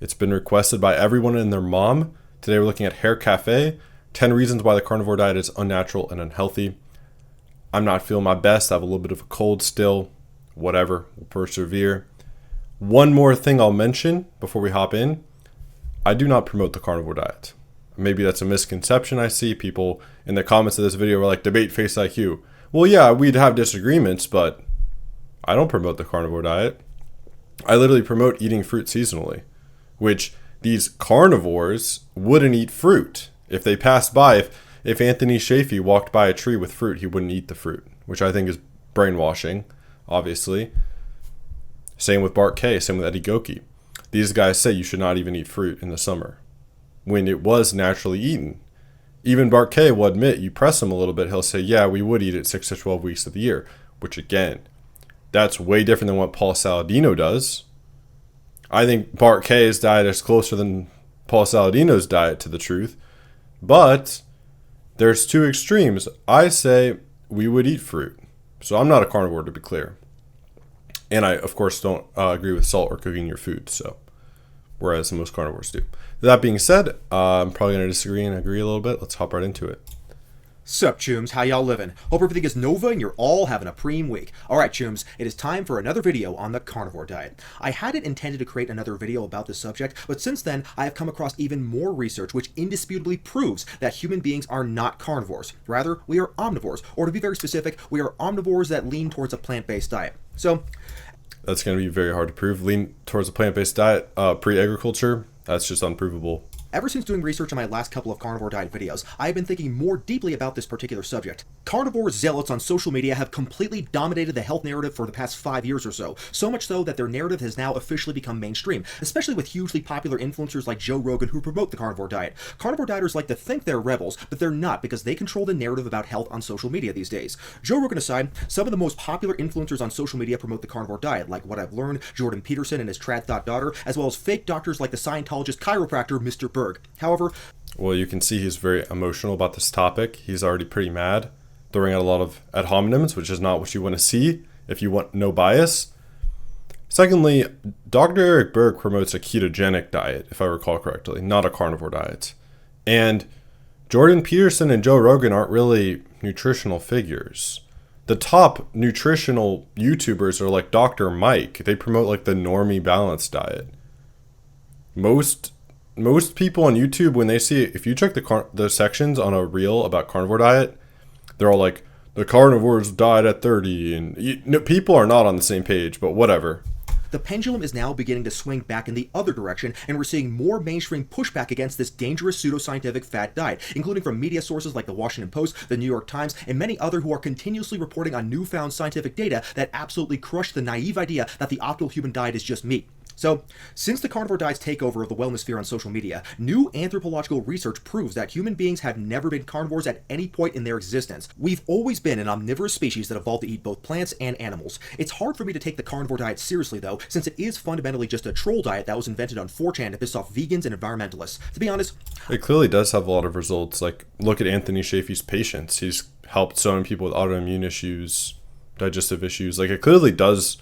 It's been requested by everyone and their mom. Today we're looking at Hair Cafe, 10 reasons why the carnivore diet is unnatural and unhealthy. I'm not feeling my best. I have a little bit of a cold still. Whatever, we'll persevere. One more thing I'll mention before we hop in. I do not promote the carnivore diet. Maybe that's a misconception I see. People in the comments of this video were like, debate FaceIQ. Well, yeah, we'd have disagreements, but I don't promote the carnivore diet. I literally promote eating fruit seasonally, which these carnivores wouldn't eat fruit. If they passed by, if Anthony Shafee walked by a tree with fruit, he wouldn't eat the fruit, which I think is brainwashing, obviously. Same with Bart K, same with Eddie Goki. These guys say you should not even eat fruit in the summer when it was naturally eaten. Even Bart K will admit, you press him a little bit, he'll say, yeah, we would eat it 6 to 12 weeks of the year, which again, that's way different than what Paul Saladino does. I think Bart K's diet is closer than Paul Saladino's diet to the truth, but there's two extremes. I say we would eat fruit. So I'm not a carnivore, to be clear. And I, of course, don't agree with salt or cooking your food, so whereas most carnivores do. That being said, I'm probably going to disagree and agree a little bit. Let's hop right into it. Sup, chooms? How y'all living? Hope everything is Nova and you're all having a preem week. Alright, chooms, it is time for another video on the carnivore diet. I hadn't intended to create another video about this subject, but since then, I have come across even more research which indisputably proves that human beings are not carnivores. Rather, we are omnivores, or to be very specific, we are omnivores that lean towards a plant-based diet. So, that's going to be very hard to prove. Lean towards a plant-based diet, pre-agriculture, that's just unprovable. Ever since doing research on my last couple of carnivore diet videos, I have been thinking more deeply about this particular subject. Carnivore zealots on social media have completely dominated the health narrative for the past 5 years or so much so that their narrative has now officially become mainstream, especially with hugely popular influencers like Joe Rogan who promote the carnivore diet. Carnivore dieters like to think they're rebels, but they're not because they control the narrative about health on social media these days. Joe Rogan aside, some of the most popular influencers on social media promote the carnivore diet, like What I've Learned, Jordan Peterson and his trad thought daughter, as well as fake doctors like the Scientologist chiropractor Mr. Berg. However, well, you can see he's very emotional about this topic. He's already pretty mad, throwing out a lot of ad hominems, which is not what you want to see if you want no bias. Secondly, Dr. Eric Berg promotes a ketogenic diet, if I recall correctly, not a carnivore diet. And Jordan Peterson and Joe Rogan aren't really nutritional figures. The top nutritional YouTubers are like Dr. Mike. They promote like the normie balanced diet. Most people on YouTube, when they see, if you check the sections on a reel about carnivore diet, they're all like, the carnivores died at 30, and people are not on the same page, but whatever. The pendulum is now beginning to swing back in the other direction, and we're seeing more mainstream pushback against this dangerous pseudoscientific fad diet, including from media sources like the Washington Post, the New York Times, and many other who are continuously reporting on newfound scientific data that absolutely crush the naive idea that the optimal human diet is just meat. So, since the carnivore diet's takeover of the wellness sphere on social media, new anthropological research proves that human beings have never been carnivores at any point in their existence. We've always been an omnivorous species that evolved to eat both plants and animals. It's hard for me to take the carnivore diet seriously though, since it is fundamentally just a troll diet that was invented on 4chan to piss off vegans and environmentalists. To be honest, it clearly does have a lot of results. Like, look at Anthony Shafee's patients. He's helped so many people with autoimmune issues, digestive issues. Like, it clearly does.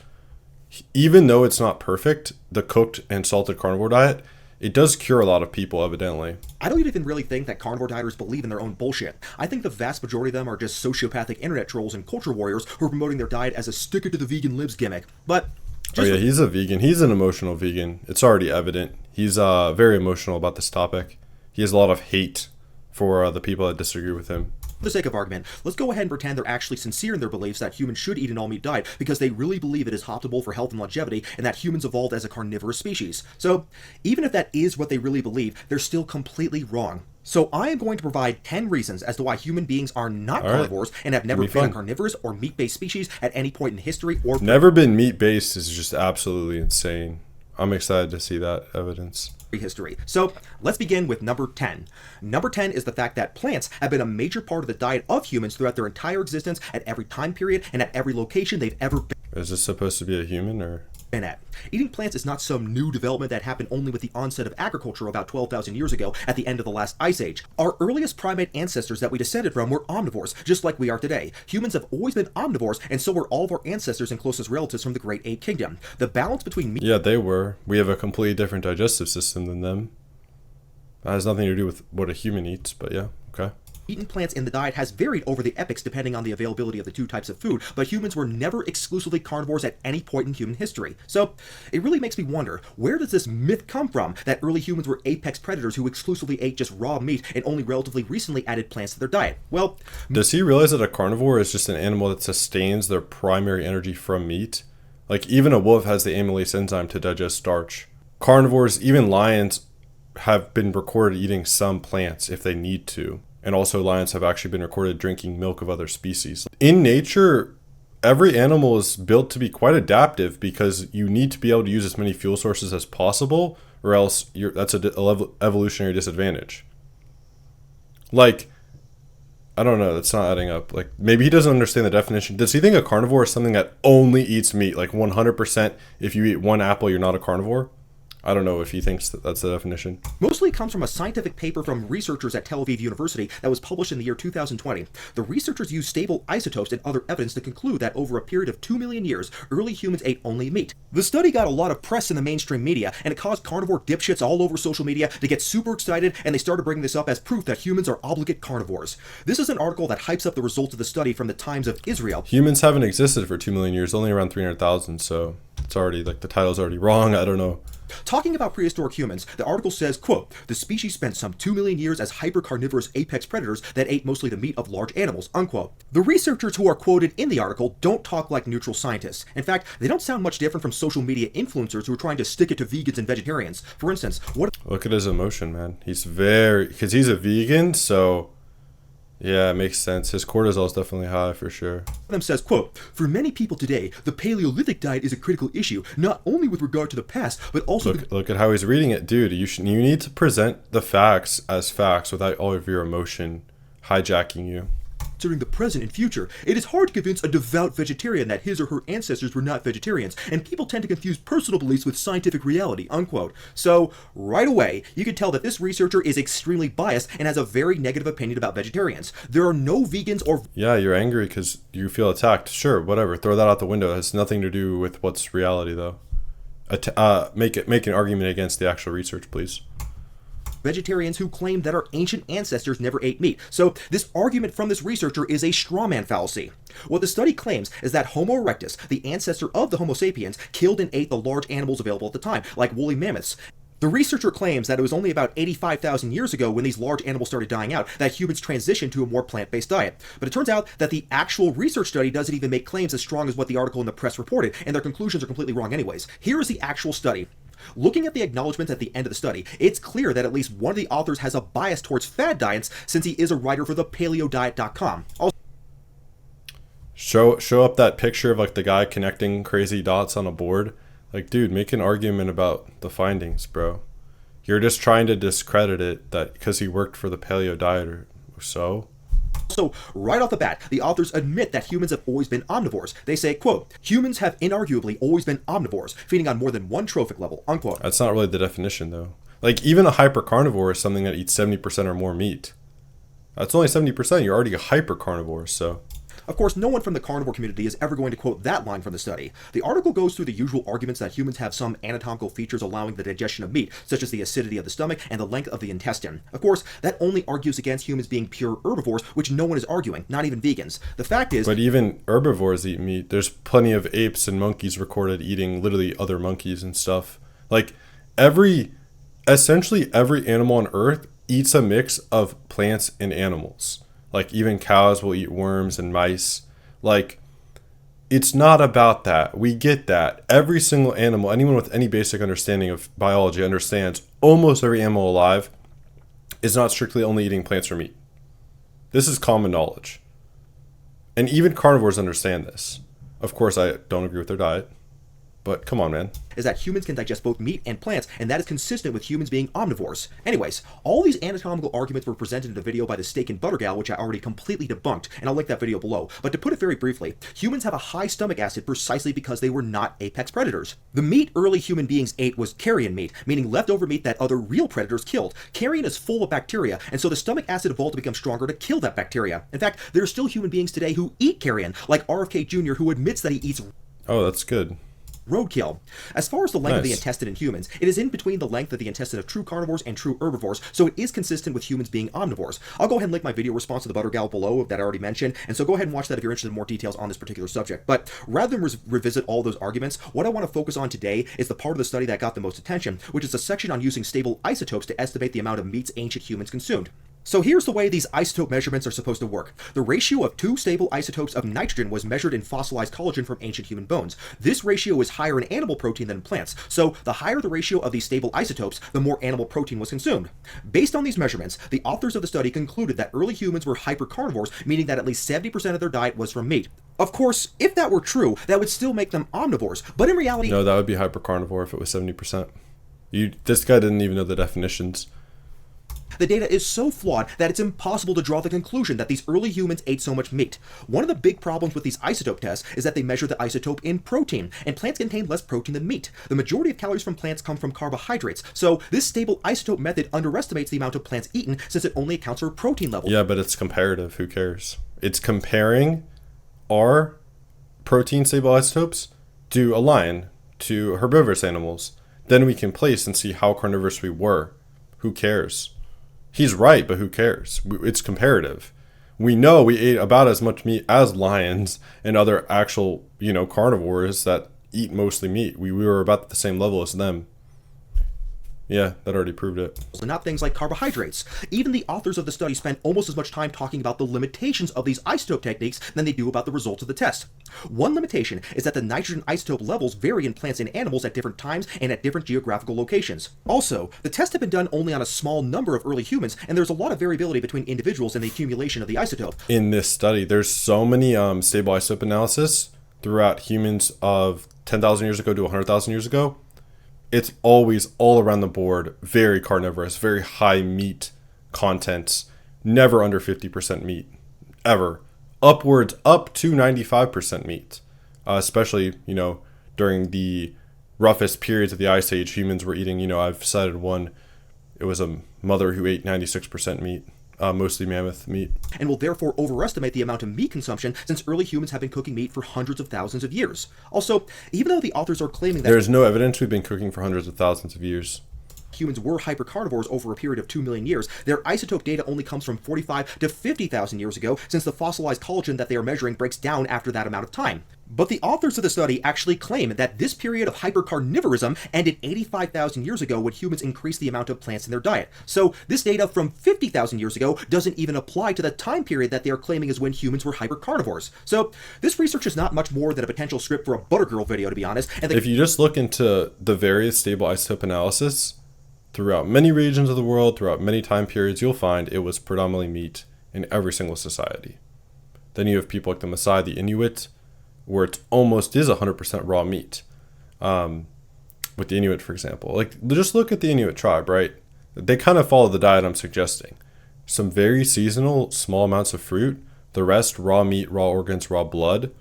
Even though it's not perfect, the cooked and salted carnivore diet, it does cure a lot of people, evidently. I don't even really think that carnivore dieters believe in their own bullshit. I think the vast majority of them are just sociopathic internet trolls and culture warriors who are promoting their diet as a stick it to the vegan libs gimmick. But oh yeah, he's a vegan. He's an emotional vegan. It's already evident. He's very emotional about this topic. He has a lot of hate for the people that disagree with him. For the sake of argument, let's go ahead and pretend they're actually sincere in their beliefs that humans should eat an all-meat diet because they really believe it is optimal for health and longevity and that humans evolved as a carnivorous species. So, even if that is what they really believe, they're still completely wrong. So I am going to provide 10 reasons as to why human beings are not carnivores and have never been a carnivorous or meat-based species at any point in history or... Never been meat-based is just absolutely insane. I'm excited to see that evidence. History. So let's begin with number 10. Number 10 is the fact that plants have been a major part of the diet of humans throughout their entire existence at every time period and at every location they've ever been. Is this supposed to be a human or? been at. Eating plants is not some new development that happened only with the onset of agriculture about 12,000 years ago at the end of the last ice age. Our earliest primate ancestors that we descended from were omnivores, just like we are today. Humans have always been omnivores, and so were all of our ancestors and closest relatives from the Great Ape Kingdom. The balance between meat... Yeah, they were. We have a completely different digestive system than them. That has nothing to do with what a human eats, but yeah, okay. Eaten plants in the diet has varied over the epochs depending on the availability of the two types of food, but humans were never exclusively carnivores at any point in human history. So, it really makes me wonder, where does this myth come from that early humans were apex predators who exclusively ate just raw meat and only relatively recently added plants to their diet? Well, does he realize that a carnivore is just an animal that sustains their primary energy from meat? Like, even a wolf has the amylase enzyme to digest starch. Carnivores, even lions, have been recorded eating some plants if they need to. And also lions have actually been recorded drinking milk of other species. In nature, every animal is built to be quite adaptive because you need to be able to use as many fuel sources as possible, or else that's an evolutionary disadvantage. Like, I don't know, that's not adding up. Like, maybe he doesn't understand the definition. Does he think a carnivore is something that only eats meat? Like 100% if you eat one apple, you're not a carnivore? I don't know if he thinks that that's the definition. Mostly it comes from a scientific paper from researchers at Tel Aviv University that was published in the year 2020. The researchers used stable isotopes and other evidence to conclude that over a period of 2 million years, early humans ate only meat. The study got a lot of press in the mainstream media, and it caused carnivore dipshits all over social media to get super excited, and they started bringing this up as proof that humans are obligate carnivores. This is an article that hypes up the results of the study from the Times of Israel. Humans haven't existed for 2 million years, only around 300,000, so it's already, like, the title's already wrong, I don't know. Talking about prehistoric humans, the article says, quote, the species spent some 2 million years as hypercarnivorous apex predators that ate mostly the meat of large animals, unquote. The researchers who are quoted in the article don't talk like neutral scientists. In fact, they don't sound much different from social media influencers who are trying to stick it to vegans and vegetarians. For instance, what... Look at his emotion, man. He's because he's a vegan, so... Yeah, it makes sense. His cortisol is definitely high for sure. Them says, quote, for many people today, the Paleolithic diet is a critical issue, not only with regard to the past, but also... Look at how he's reading it. Dude, you need to present the facts as facts without all of your emotion hijacking you. During the present and future, it is hard to convince a devout vegetarian that his or her ancestors were not vegetarians, and people tend to confuse personal beliefs with scientific reality, unquote. So, right away, you can tell that this researcher is extremely biased and has a very negative opinion about vegetarians. There are no vegans or... Yeah, you're angry because you feel attacked. Sure, whatever. Throw that out the window. It has nothing to do with what's reality, though. Make an argument against the actual research, please. Vegetarians who claim that our ancient ancestors never ate meat. So this argument from this researcher is a strawman fallacy. What the study claims is that Homo erectus, the ancestor of the Homo sapiens, killed and ate the large animals available at the time, like woolly mammoths. The researcher claims that it was only about 85,000 years ago when these large animals started dying out that humans transitioned to a more plant-based diet. But it turns out that the actual research study doesn't even make claims as strong as what the article in the press reported, and their conclusions are completely wrong anyways. Here is the actual study. Looking at the acknowledgments at the end of the study, it's clear that at least one of the authors has a bias towards fad diets since he is a writer for the paleodiet.com. Also, show up that picture of like the guy connecting crazy dots on a board. Like, dude, make an argument about the findings, bro. You're just trying to discredit it that because he worked for the paleo diet or so. Also, right off the bat, the authors admit that humans have always been omnivores. They say, quote, humans have inarguably always been omnivores, feeding on more than one trophic level, unquote. That's not really the definition, though. Like, even a hypercarnivore is something that eats 70% or more meat. That's only 70%. You're already a hypercarnivore, so... Of course, no one from the carnivore community is ever going to quote that line from the study. The article goes through the usual arguments that humans have some anatomical features allowing the digestion of meat, such as the acidity of the stomach and the length of the intestine. Of course, that only argues against humans being pure herbivores, which no one is arguing, not even vegans. The fact is... But even herbivores eat meat. There's plenty of apes and monkeys recorded eating literally other monkeys and stuff. Like, essentially every animal on Earth eats a mix of plants and animals. Like, even cows will eat worms and mice. Like, it's not about that. We get that. Every single animal, anyone with any basic understanding of biology understands almost every animal alive is not strictly only eating plants or meat. This is common knowledge. And even carnivores understand this. Of course, I don't agree with their diet. But come on, man. Is that humans can digest both meat and plants, and that is consistent with humans being omnivores. Anyways, all these anatomical arguments were presented in a video by the Steak and Butter Gal, which I already completely debunked, and I'll link that video below. But to put it very briefly, humans have a high stomach acid precisely because they were not apex predators. The meat early human beings ate was carrion meat, meaning leftover meat that other real predators killed. Carrion is full of bacteria, and so the stomach acid evolved to become stronger to kill that bacteria. In fact, there are still human beings today who eat carrion, like RFK Jr., who admits that he eats Oh, that's good. roadkill. As far as the length of the Nice. intestine in humans, it is in between the length of the intestine of true carnivores and true herbivores, so it is consistent with humans being omnivores. I'll go ahead and link my video response to the Butter Gal below that I already mentioned, and so go ahead and watch that if you're interested in more details on this particular subject. But rather than revisit all those arguments, what I want to focus on today is the part of the study that got the most attention, which is a section on using stable isotopes to estimate the amount of meats ancient humans consumed. So here's the way these isotope measurements are supposed to work. The ratio of two stable isotopes of nitrogen was measured in fossilized collagen from ancient human bones. This ratio is higher in animal protein than in plants, so the higher the ratio of these stable isotopes, the more animal protein was consumed. Based on these measurements, the authors of the study concluded that early humans were hypercarnivores, meaning that at least 70% of their diet was from meat. Of course, if that were true, that would still make them omnivores, but in reality... No, that would be hypercarnivore if it was 70%. This guy didn't even know the definitions. The data is so flawed that it's impossible to draw the conclusion that these early humans ate so much meat. One of the big problems with these isotope tests is that they measure the isotope in protein, and plants contain less protein than meat. The majority of calories from plants come from carbohydrates, so this stable isotope method underestimates the amount of plants eaten since it only accounts for protein levels. Yeah, but it's comparative. Who cares? It's comparing our protein stable isotopes to a lion, to herbivorous animals. Then we can place and see how carnivorous we were. Who cares? He's right, but who cares? It's comparative. We know we ate about as much meat as lions and other actual, carnivores that eat mostly meat. We were about the same level as them. Yeah, that already proved it. And not things like carbohydrates. Even the authors of the study spent almost as much time talking about the limitations of these isotope techniques than they do about the results of the test. One limitation is that the nitrogen isotope levels vary in plants and animals at different times and at different geographical locations. Also, the tests have been done only on a small number of early humans, and there's a lot of variability between individuals in the accumulation of the isotope. In this study, there's so many stable isotope analysis throughout humans of 10,000 years ago to 100,000 years ago. It's always all around the board, very carnivorous, very high meat contents, never under 50% meat, ever. Upwards up to 95% meat, especially, during the roughest periods of the Ice Age, humans were eating, I've cited one, it was a mother who ate 96% meat. Mostly mammoth meat. And will therefore overestimate the amount of meat consumption since early humans have been cooking meat for hundreds of thousands of years. Also, even though the authors are claiming that there's no evidence we've been cooking for hundreds of thousands of years. Humans were hypercarnivores over a period of 2 million years, their isotope data only comes from 45 to 50,000 years ago, since the fossilized collagen that they are measuring breaks down after that amount of time. But the authors of the study actually claim that this period of hypercarnivorism ended 85,000 years ago when humans increased the amount of plants in their diet. So this data from 50,000 years ago doesn't even apply to the time period that they are claiming is when humans were hypercarnivores. So this research is not much more than a potential script for a Butter Girl video, to be honest. And if you just look into the various stable isotope analysis throughout many regions of the world, throughout many time periods, you'll find it was predominantly meat in every single society. Then you have people like the Maasai, the Inuit, where it almost is 100% raw meat. With the Inuit, for example. Like, just look at the Inuit tribe, right? They kind of follow the diet I'm suggesting. Some very seasonal, small amounts of fruit. The rest, raw meat, raw organs, raw blood.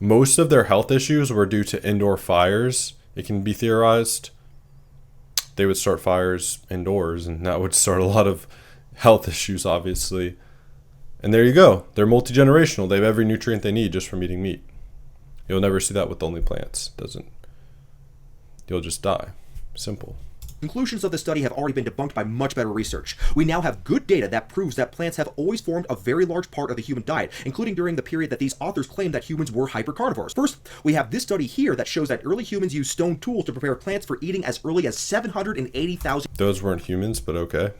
Most of their health issues were due to indoor fires, it can be theorized. They would start fires indoors, and that would start a lot of health issues, obviously. And there you go. They're multi-generational. They have every nutrient they need just from eating meat. You'll never see that with only plants. You'll just die. Simple. Conclusions of the study have already been debunked by much better research. We now have good data that proves that plants have always formed a very large part of the human diet, including during the period that these authors claimed that humans were hypercarnivores. First, we have this study here that shows that early humans used stone tools to prepare plants for eating as early as 780,000 Those weren't humans, but okay.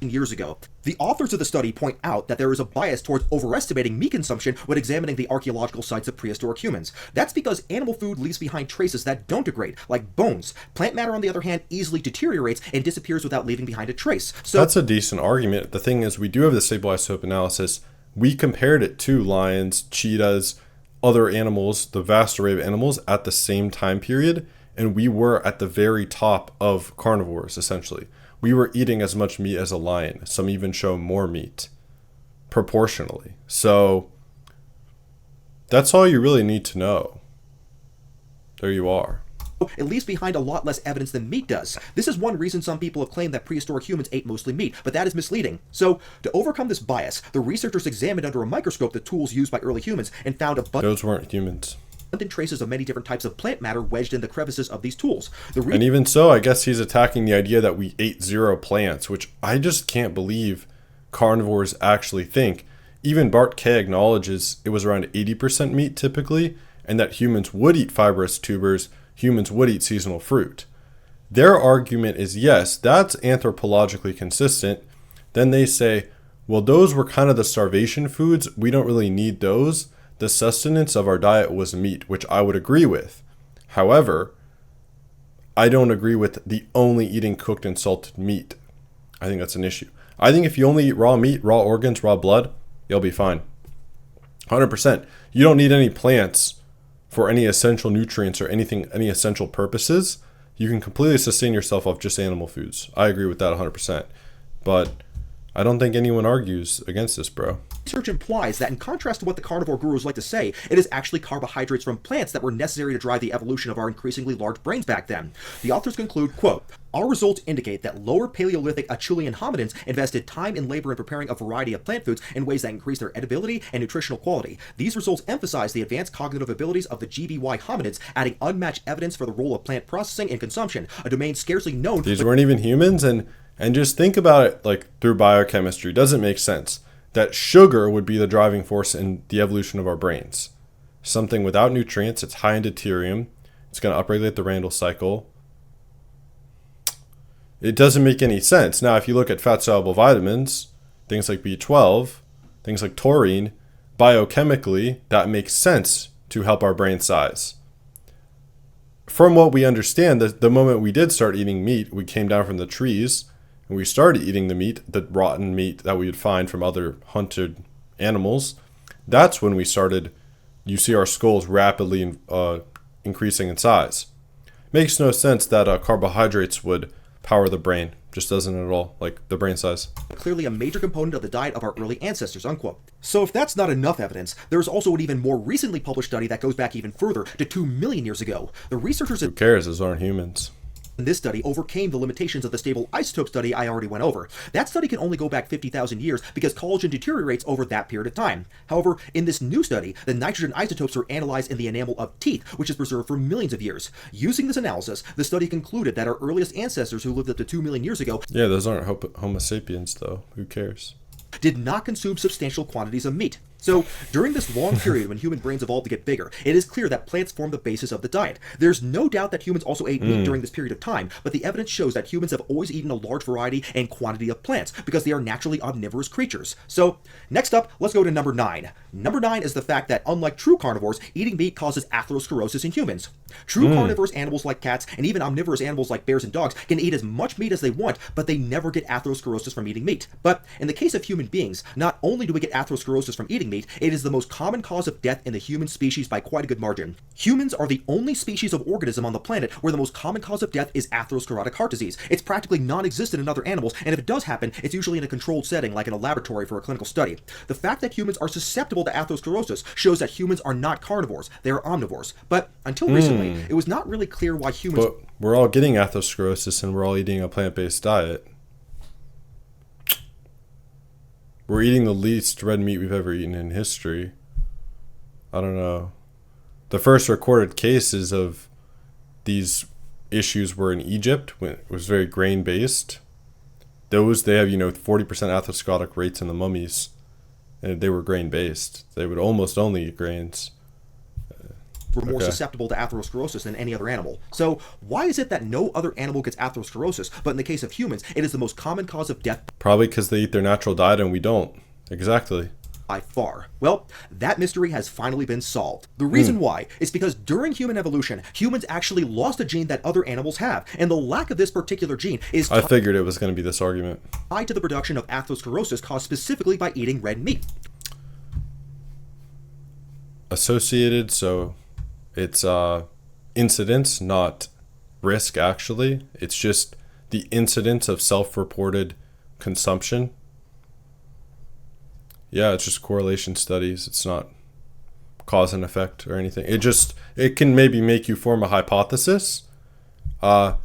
years ago. The authors of the study point out that there is a bias towards overestimating meat consumption when examining the archaeological sites of prehistoric humans. That's because animal food leaves behind traces that don't degrade, like bones. Plant matter, on the other hand, easily deteriorates and disappears without leaving behind a trace. So that's a decent argument. The thing is, we do have the stable isotope analysis. We compared it to lions, cheetahs, other animals, the vast array of animals at the same time period, and we were at the very top of carnivores, essentially. We were eating as much meat as a lion. Some even show more meat proportionally. So that's all you really need to know. There you are. It leaves behind a lot less evidence than meat does. This is one reason some people have claimed that prehistoric humans ate mostly meat, but that is misleading. So, to overcome this bias, the researchers examined under a microscope the tools used by early humans and found those weren't humans. Traces of many different types of plant matter wedged in the crevices of these tools. And even so, I guess he's attacking the idea that we ate zero plants, which I just can't believe carnivores actually think. Even Bart K acknowledges it was around 80% meat typically, and that humans would eat fibrous tubers, humans would eat seasonal fruit. Their argument is, yes, that's anthropologically consistent. Then they say, well, those were kind of the starvation foods. We don't really need those. The sustenance of our diet was meat, which I would agree with. However, I don't agree with the only eating cooked and salted meat. I think that's an issue. I think if you only eat raw meat, raw organs, raw blood, you'll be fine. 100%. You don't need any plants for any essential nutrients or anything, any essential purposes. You can completely sustain yourself off just animal foods. I agree with that 100%. But I don't think anyone argues against this, bro. Research implies that in contrast to what the carnivore gurus like to say, it is actually carbohydrates from plants that were necessary to drive the evolution of our increasingly large brains back then. The authors conclude, quote, our results indicate that lower Paleolithic Acheulean hominins invested time and labor in preparing a variety of plant foods in ways that increase their edibility and nutritional quality. These results emphasize the advanced cognitive abilities of the GBY hominids, adding unmatched evidence for the role of plant processing and consumption, a domain scarcely known. These weren't even humans, and just think about it like through biochemistry. Doesn't make sense that sugar would be the driving force in the evolution of our brains. Something without nutrients, it's high in deuterium, it's going to upregulate the Randle cycle. It doesn't make any sense. Now, if you look at fat-soluble vitamins, things like B12, things like taurine, biochemically, that makes sense to help our brain size. From what we understand, the moment we did start eating meat, we came down from the trees, and we started eating the meat, the rotten meat that we would find from other hunted animals. That's when we started, you see our skulls rapidly increasing in size. Makes no sense that carbohydrates would power the brain. Just doesn't at all, like the brain size. Clearly a major component of the diet of our early ancestors, unquote. So if that's not enough evidence, there's also an even more recently published study that goes back even further to 2 million years ago. The researchers... Who cares? Those aren't humans. This study overcame the limitations of the stable isotope study I already went over. That study can only go back 50,000 years because collagen deteriorates over that period of time. However, in this new study, the nitrogen isotopes are analyzed in the enamel of teeth, which is preserved for millions of years. Using this analysis, the study concluded that our earliest ancestors who lived up to 2 million years ago... Yeah, those aren't Homo sapiens, though. Who cares? ...did not consume substantial quantities of meat. So, during this long period when human brains evolved to get bigger, it is clear that plants form the basis of the diet. There's no doubt that humans also ate meat during this period of time, but the evidence shows that humans have always eaten a large variety and quantity of plants, because they are naturally omnivorous creatures. So, next up, let's go to number 9. Number 9 is the fact that, unlike true carnivores, eating meat causes atherosclerosis in humans. True carnivorous animals like cats, and even omnivorous animals like bears and dogs, can eat as much meat as they want, but they never get atherosclerosis from eating meat. But, in the case of human beings, not only do we get atherosclerosis from eating meat, it is the most common cause of death in the human species by quite a good margin. Humans are the only species of organism on the planet where the most common cause of death is atherosclerotic heart disease. It's practically non-existent in other animals, and if it does happen, it's usually in a controlled setting like in a laboratory for a clinical study. The fact that humans are susceptible to atherosclerosis shows that humans are not carnivores, they are omnivores. But until recently, it was not really clear why humans... But we're all getting atherosclerosis and we're all eating a plant-based diet. We're eating the least red meat we've ever eaten in history. I don't know. The first recorded cases of these issues were in Egypt, when it was very grain-based. They have, 40% atherosclerotic rates in the mummies, and they were grain-based. They would almost only eat grains. We're more susceptible to atherosclerosis than any other animal. So why is it that no other animal gets atherosclerosis, but in the case of humans, it is the most common cause of death? Probably because they eat their natural diet and we don't. Exactly. By far. Well, that mystery has finally been solved. The reason why is because during human evolution, humans actually lost a gene that other animals have, and the lack of this particular gene is I figured it was going to be this argument. Tied to the production of atherosclerosis caused specifically by eating red meat. associated, so it's incidence, not risk actually. It's just the incidence of self-reported consumption. Yeah, it's just correlation studies. It's not cause and effect or anything. It can maybe make you form a hypothesis. But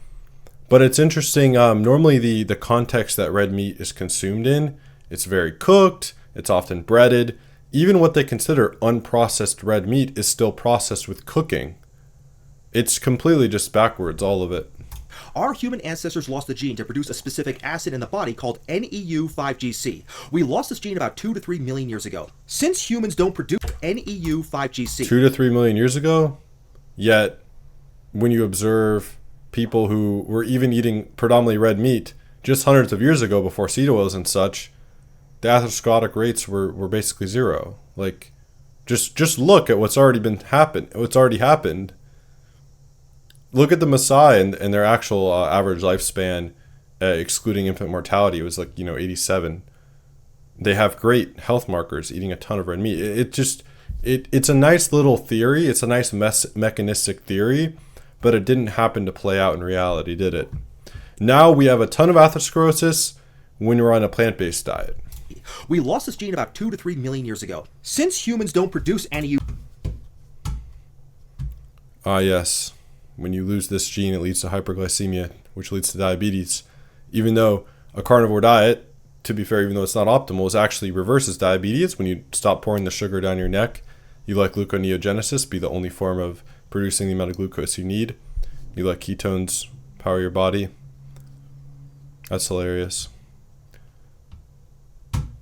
it's interesting. Normally the context that red meat is consumed in, it's very cooked. It's often breaded. Even what they consider unprocessed red meat is still processed with cooking. It's completely just backwards, all of it. Our human ancestors lost the gene to produce a specific acid in the body called NEU5GC. We lost this gene about 2 to 3 million years ago. Since humans don't produce NEU5GC... 2 to 3 million years ago? Yet, when you observe people who were even eating predominantly red meat just hundreds of years ago before seed oils and such, the atherosclerotic rates were basically zero. Like, just look at what's already happened. Look at the Maasai and their actual average lifespan, excluding infant mortality, it was 87. They have great health markers eating a ton of red meat. It's a nice little theory. It's a nice mechanistic theory, but it didn't happen to play out in reality, did it? Now we have a ton of atherosclerosis when we're on a plant-based diet. We lost this gene about 2 to 3 million years ago. Since humans don't produce NEU... Yes. When you lose this gene, it leads to hyperglycemia, which leads to diabetes. Even though a carnivore diet, to be fair, even though it's not optimal, it actually reverses diabetes. When you stop pouring the sugar down your neck, you let gluconeogenesis be the only form of producing the amount of glucose you need. You let ketones power your body. That's hilarious.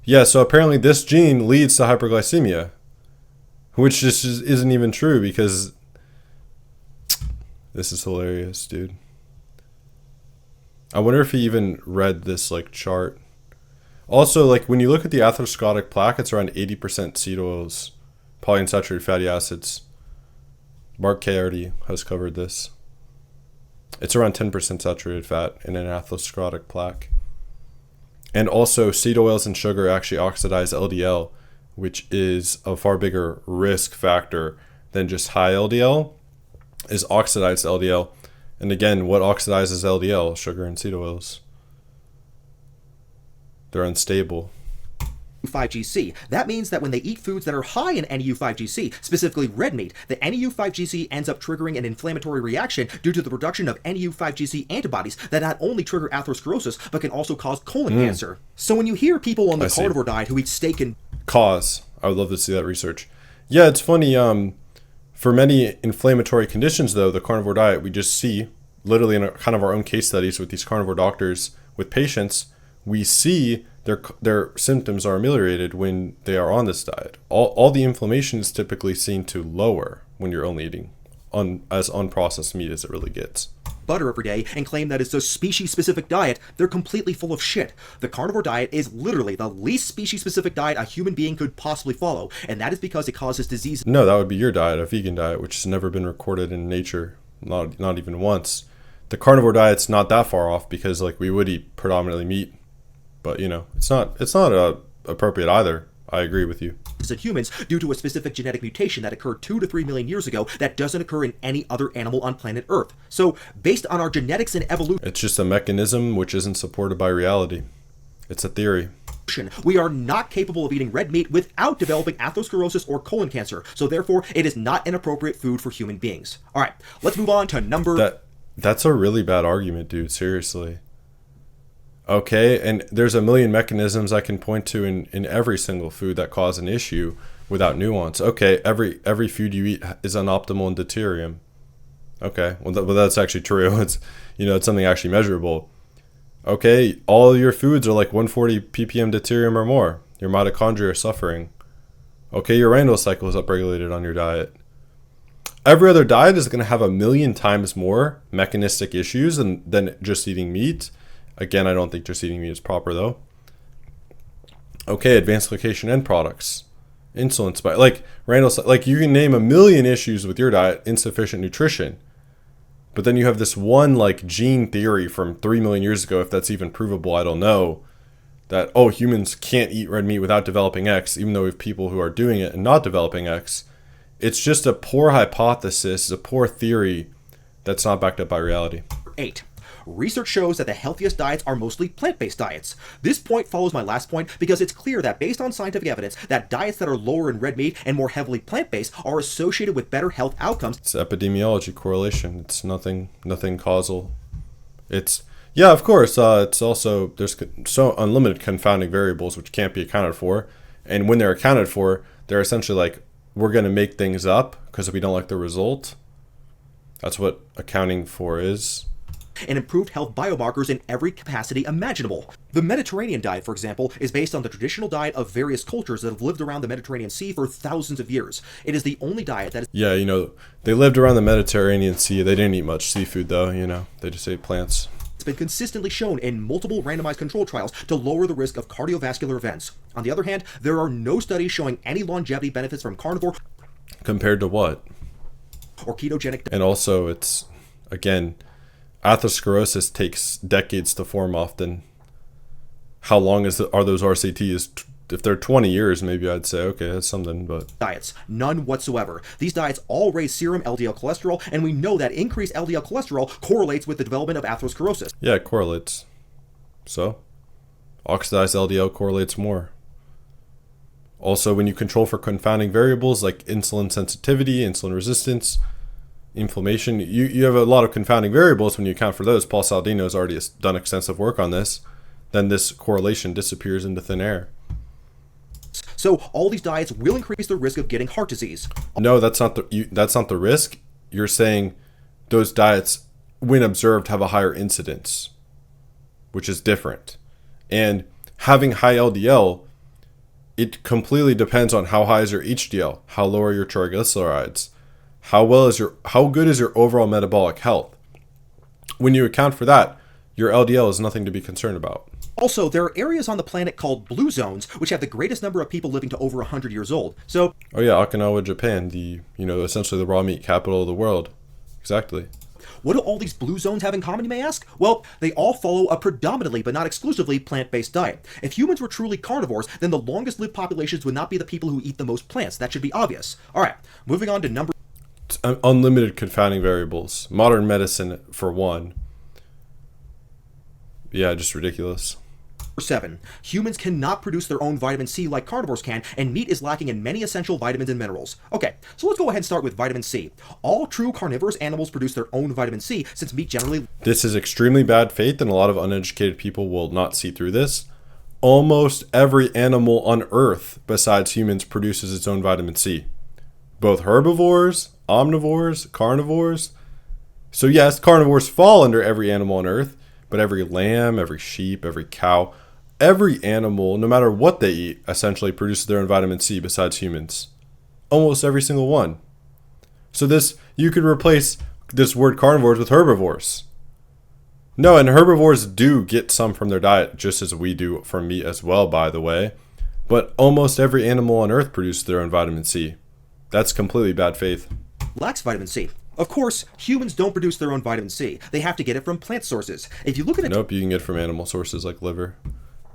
Yeah, so apparently this gene leads to hyperglycemia, which just isn't even true because this is hilarious, dude. I wonder if he even read this chart. Also, when you look at the atherosclerotic plaque, it's around 80% seed oils, polyunsaturated fatty acids. Mark K already has covered this. It's around 10% saturated fat in an atherosclerotic plaque. And also, seed oils and sugar actually oxidize LDL, which is a far bigger risk factor than just high LDL, is oxidized LDL. And again, what oxidizes LDL? Sugar and seed oils. They're unstable. 5GC. That means that when they eat foods that are high in NEU5GC, specifically red meat, the NEU5GC ends up triggering an inflammatory reaction due to the production of NEU5GC antibodies that not only trigger atherosclerosis, but can also cause colon cancer. So when you hear people on the carnivore diet who eat steak and... I would love to see that research. Yeah, it's funny. For many inflammatory conditions, though, the carnivore diet, we just see, literally in kind of our own case studies with these carnivore doctors, with patients, we see their symptoms are ameliorated when they are on this diet. All the inflammation is typically seen to lower when you're only eating as unprocessed meat as it really gets. Butter every day and claim that it's a species-specific diet, they're completely full of shit. The carnivore diet is literally the least species-specific diet a human being could possibly follow, and that is because it causes disease. No, that would be your diet, a vegan diet, which has never been recorded in nature, not even once. The carnivore diet's not that far off because we would eat predominantly meat. But, it's not appropriate either. I agree with you. In humans due to a specific genetic mutation that occurred 2 to 3 million years ago that doesn't occur in any other animal on planet Earth. So, based on our genetics and evolution... It's just a mechanism which isn't supported by reality. It's a theory. We are not capable of eating red meat without developing atherosclerosis or colon cancer. So, therefore, it is not an appropriate food for human beings. All right, let's move on to number... That's a really bad argument, dude. Seriously. Okay, and there's a million mechanisms I can point to in every single food that cause an issue without nuance. Okay, every food you eat is unoptimal in deuterium. Okay, well that's actually true. It's it's something actually measurable. Okay, all your foods are 140 ppm deuterium or more. Your mitochondria are suffering. Okay, your Randall cycle is upregulated on your diet. Every other diet is going to have a million times more mechanistic issues than just eating meat. Again, I don't think just eating meat is proper, though. Okay, advanced glycation end products. Insulin spike. You can name a million issues with your diet, insufficient nutrition. But then you have this one, gene theory from 3 million years ago, if that's even provable, I don't know, that, humans can't eat red meat without developing X, even though we have people who are doing it and not developing X. It's just a poor hypothesis, a poor theory that's not backed up by reality. 8. Research shows that the healthiest diets are mostly plant-based diets. This point follows my last point because it's clear that based on scientific evidence that diets that are lower in red meat and more heavily plant-based are associated with better health outcomes. It's epidemiology correlation. It's nothing causal. It's, yeah, of course, it's also, there's so unlimited confounding variables which can't be accounted for. And when they're accounted for, they're essentially like, we're going to make things up because we don't like the result. That's what accounting for is. And improved health biomarkers in every capacity imaginable. The Mediterranean diet, for example, is based on the traditional diet of various cultures that have lived around the Mediterranean Sea for thousands of years. It is the only diet that is... Yeah, you know, they lived around the Mediterranean Sea. They didn't eat much seafood, though, you know. They just ate plants. It's been consistently shown in multiple randomized control trials to lower the risk of cardiovascular events. On the other hand, there are no studies showing any longevity benefits from carnivore... Compared to what? Or ketogenic... And also, it's, again... atherosclerosis takes decades to form often. How long are those RCTs? If they're 20 years, maybe I'd say, okay, that's something, but... Diets. None whatsoever. These diets all raise serum LDL cholesterol, and we know that increased LDL cholesterol correlates with the development of atherosclerosis. Yeah, it correlates. So, oxidized LDL correlates more. Also, when you control for confounding variables like insulin sensitivity, insulin resistance, inflammation, you have a lot of confounding variables. When you account for those, Paul Saladino has already done extensive work on this, then this correlation disappears into thin air. So all these diets will increase the risk of getting heart disease. No, that's not the risk. You're saying those diets, when observed, have a higher incidence, which is different. And having high LDL, it completely depends on how high is your HDL, how low are your triglycerides, how good is your overall metabolic health. When you account for that, your LDL is nothing to be concerned about. Also, there are areas on the planet called blue zones, which have the greatest number of people living to over 100 years old. So, oh yeah, Okinawa, Japan, essentially the raw meat capital of the world. Exactly. What do all these blue zones have in common, you may ask? Well, they all follow a predominantly, but not exclusively, plant-based diet. If humans were truly carnivores, then the longest-lived populations would not be the people who eat the most plants. That should be obvious. All right, moving on to number... Unlimited confounding variables. Modern medicine, for one. Yeah, just ridiculous. 7. Humans cannot produce their own vitamin C like carnivores can, and meat is lacking in many essential vitamins and minerals. Okay, so let's go ahead and start with vitamin C. All true carnivorous animals produce their own vitamin C, since meat generally... This is extremely bad faith, and a lot of uneducated people will not see through this. Almost every animal on Earth, besides humans, produces its own vitamin C. Both herbivores, omnivores, carnivores. So yes, carnivores fall under every animal on Earth, but every lamb, every sheep, every cow, every animal, no matter what they eat, essentially produces their own vitamin C besides humans. Almost every single one. So you could replace this word carnivores with herbivores. No, and herbivores do get some from their diet, just as we do from meat as well, by the way. But almost every animal on Earth produces their own vitamin C. That's completely bad faith. Lacks vitamin C. Of course, humans don't produce their own vitamin C. They have to get it from plant sources. If you look at Nope, you can get it from animal sources like liver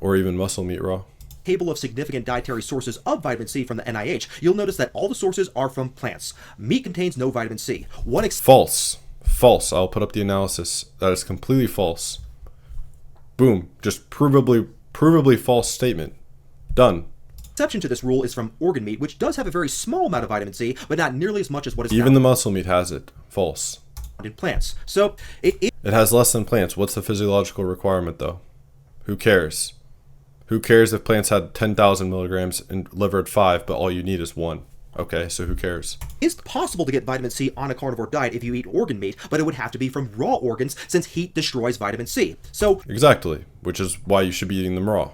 or even muscle meat raw. Table of significant dietary sources of vitamin C from the NIH, you'll notice that all the sources are from plants. Meat contains no vitamin C. False. False. I'll put up the analysis. That is completely false. Boom. Just provably false statement. Done. Exception to this rule is from organ meat, which does have a very small amount of vitamin C, but not nearly as much as what is even the muscle meat has it. False. In plants. So it has less than plants. What's the physiological requirement though? Who cares? Who cares if plants had 10,000 milligrams and liver at 5, but all you need is 1? Okay, so who cares? It's possible to get vitamin C on a carnivore diet if you eat organ meat, but it would have to be from raw organs since heat destroys vitamin C. So exactly, which is why you should be eating them raw.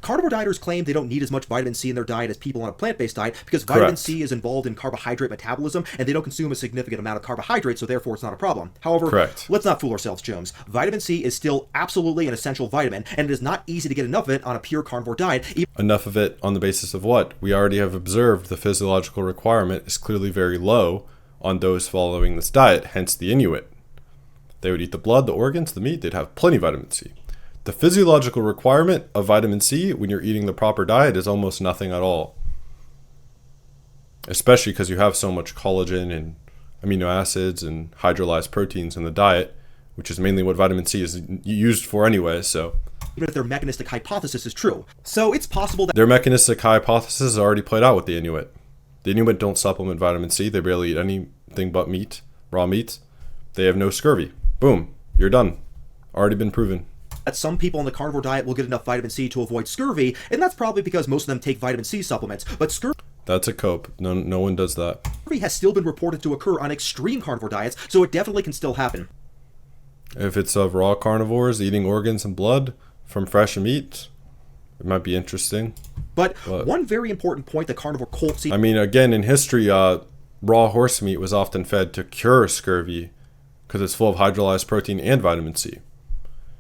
Carnivore dieters claim they don't need as much vitamin C in their diet as people on a plant-based diet because vitamin C is involved in carbohydrate metabolism and they don't consume a significant amount of carbohydrates, so therefore it's not a problem. However, let's not fool ourselves, Jones. Vitamin C is still absolutely an essential vitamin, and it is not easy to get enough of it on a pure carnivore diet. Enough of it on the basis of what? We already have observed the physiological requirement is clearly very low on those following this diet, hence the Inuit. They would eat the blood, the organs, the meat, they'd have plenty of vitamin C. The physiological requirement of vitamin C when you're eating the proper diet is almost nothing at all. especially because you have so much collagen and amino acids and hydrolyzed proteins in the diet, which is mainly what vitamin C is used for anyway. So even if their mechanistic hypothesis is true. So it's possible that their mechanistic hypothesis is already played out with the Inuit. The Inuit don't supplement vitamin C. They barely eat anything but meat, raw meat. They have no scurvy. Boom, you're done. Already been proven. that some people on the carnivore diet will get enough vitamin C to avoid scurvy, and that's probably because most of them take vitamin C supplements. But scurvy That's a cope. No one does that. has still been reported to occur on extreme carnivore diets, so it definitely can still happen. If it's of raw carnivores eating organs and blood from fresh meat, it might be interesting. But one very important point the carnivore cults eat. I mean, again, in history, raw horse meat was often fed to cure scurvy because it's full of hydrolyzed protein and vitamin C.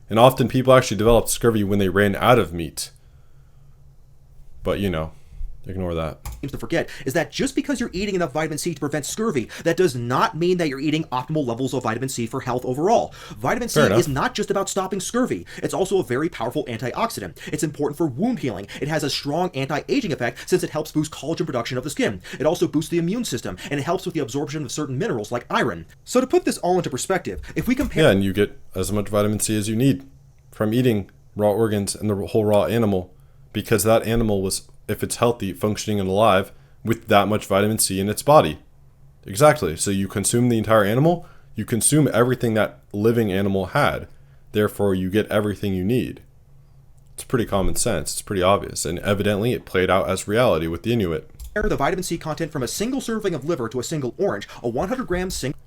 And often people actually developed scurvy when they ran out of meat. But, ignore that. Seems to forget is that just because you're eating enough vitamin C to prevent scurvy, that does not mean that you're eating optimal levels of vitamin C for health overall. Vitamin C is not just about stopping scurvy. It's also a very powerful antioxidant. It's important for wound healing. It has a strong anti-aging effect since it helps boost collagen production of the skin. It also boosts the immune system, and it helps with the absorption of certain minerals like iron. So to put this all into perspective, if we compare... Yeah, and you get as much vitamin C as you need from eating raw organs and the whole raw animal, because that animal was, if it's healthy, functioning and alive with that much vitamin C in its body. Exactly. So you consume the entire animal, you consume everything that living animal had. Therefore, you get everything you need. It's pretty common sense. It's pretty obvious. And evidently, it played out as reality with the Inuit. The vitamin C content from a single serving of liver to a single orange, a 100-gram single...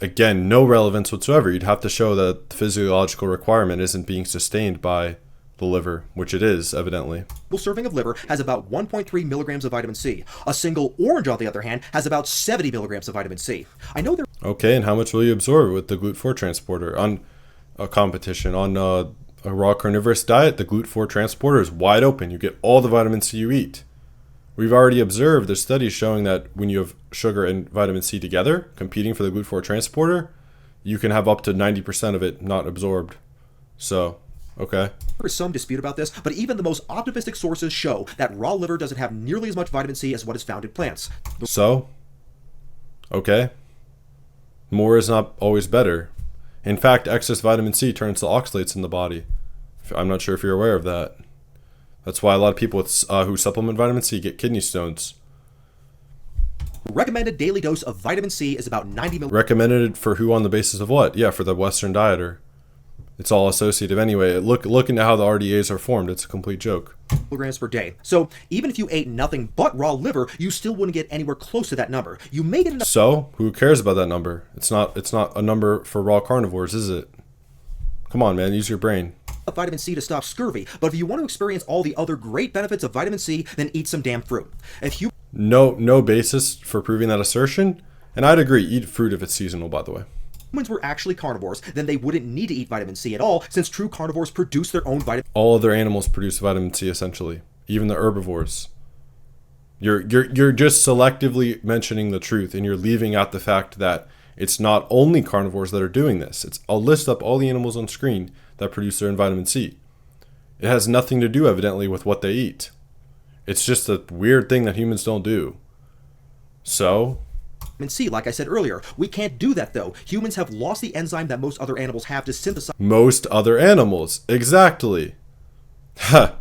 Again, no relevance whatsoever. You'd have to show that the physiological requirement isn't being sustained by the liver, which it is, evidently. Single serving of liver has about 1.3 milligrams of vitamin C. A single orange, on the other hand, has about 70 milligrams of vitamin C. I know there... Okay, and how much will you absorb with the GLUT4 transporter? On a competition, on a raw carnivorous diet, the GLUT4 transporter is wide open. You get all the vitamin C you eat. We've already observed, there's studies showing that when you have sugar and vitamin C together, competing for the GLUT4 transporter, you can have up to 90% of it not absorbed. So... okay. There is some dispute about this, but even the most optimistic sources show that raw liver doesn't have nearly as much vitamin C as what is found in plants. So? Okay. More is not always better. In fact, excess vitamin C turns to oxalates in the body. I'm not sure if you're aware of that. That's why a lot of people who supplement vitamin C get kidney stones. Recommended daily dose of vitamin C is about 90 milligrams. Recommended for who on the basis of what? Yeah, for the Western dieter. It's all associative anyway. Look into how the RDAs are formed. It's a complete joke. Milligrams per day. So even if you ate nothing but raw liver, you still wouldn't get anywhere close to that number. You may get enough. So who cares about that number? It's not a number for raw carnivores, is it? Come on, man. Use your brain. Vitamin C to stop scurvy, but if you want to experience all the other great benefits of vitamin C, then eat some damn fruit. If you no basis for proving that assertion, and I'd agree. Eat fruit if it's seasonal, by the way. Humans were actually carnivores, then they wouldn't need to eat vitamin C at all, since true carnivores produce their own vitamin. All other animals produce vitamin C essentially, even the herbivores. You're just selectively mentioning the truth, and you're leaving out the fact that it's not only carnivores that are doing this. I'll list up all the animals on screen that produce their own vitamin C. It has nothing to do, evidently, with what they eat. It's just a weird thing that humans don't do. So... vitamin C, like I said earlier. We can't do that, though. Humans have lost the enzyme that most other animals have to synthesize. Most other animals. Exactly. Ha.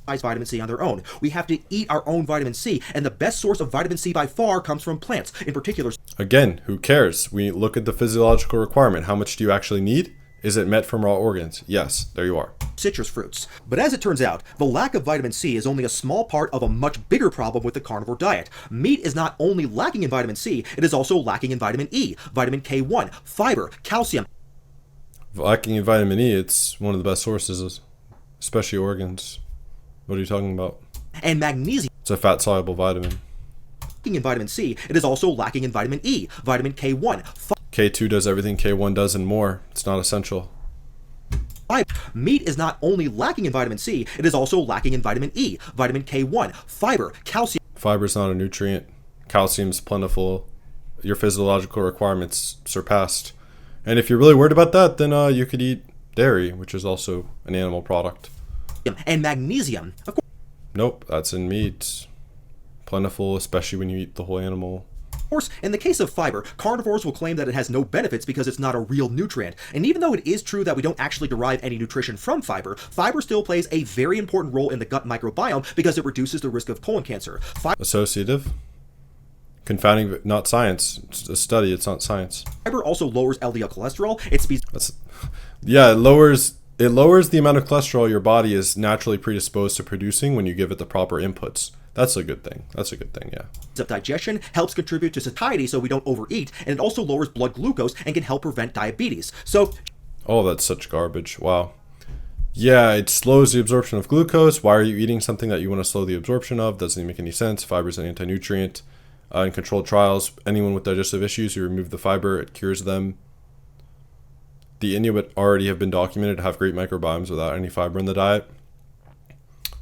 Vitamin C on their own. We have to eat our own vitamin C, and the best source of vitamin C by far comes from plants, in particular. Again, who cares? We look at the physiological requirement. How much do you actually need? Is it met from raw organs? Yes, there you are. Citrus fruits. But as it turns out, the lack of vitamin C is only a small part of a much bigger problem with the carnivore diet. Meat is not only lacking in vitamin C, it is also lacking in vitamin E, vitamin K1, fiber, calcium. Lacking in vitamin E, it's one of the best sources, especially organs. What are you talking about? And magnesium. It's a fat-soluble vitamin. Lacking in vitamin C, it is also lacking in vitamin E, vitamin K1. K2 does everything K1 does and more. It's not essential. Meat is not only lacking in vitamin C, it is also lacking in vitamin E, vitamin K1, fiber, calcium. Fiber is not a nutrient. Calcium's plentiful. Your physiological requirements surpassed. And if you're really worried about that, then you could eat dairy, which is also an animal product. And magnesium. Of course. Nope, that's in meat. plentiful, especially when you eat the whole animal. Of course, in the case of fiber, carnivores will claim that it has no benefits because it's not a real nutrient. And even though it is true that we don't actually derive any nutrition from fiber, fiber still plays a very important role in the gut microbiome because it reduces the risk of colon cancer. Associative? Confounding, not science. It's a study, it's not science. Fiber also lowers LDL cholesterol. It lowers the amount of cholesterol your body is naturally predisposed to producing when you give it the proper inputs. That's a good thing. That's a good thing, yeah. Of digestion, helps contribute to satiety so we don't overeat, and it also lowers blood glucose and can help prevent diabetes. So, oh, that's such garbage. Wow. Yeah, it slows the absorption of glucose. Why are you eating something that you want to slow the absorption of? Doesn't even make any sense. Fiber is an anti-nutrient. In controlled trials, anyone with digestive issues, you remove the fiber, it cures them. The Inuit already have been documented to have great microbiomes without any fiber in the diet.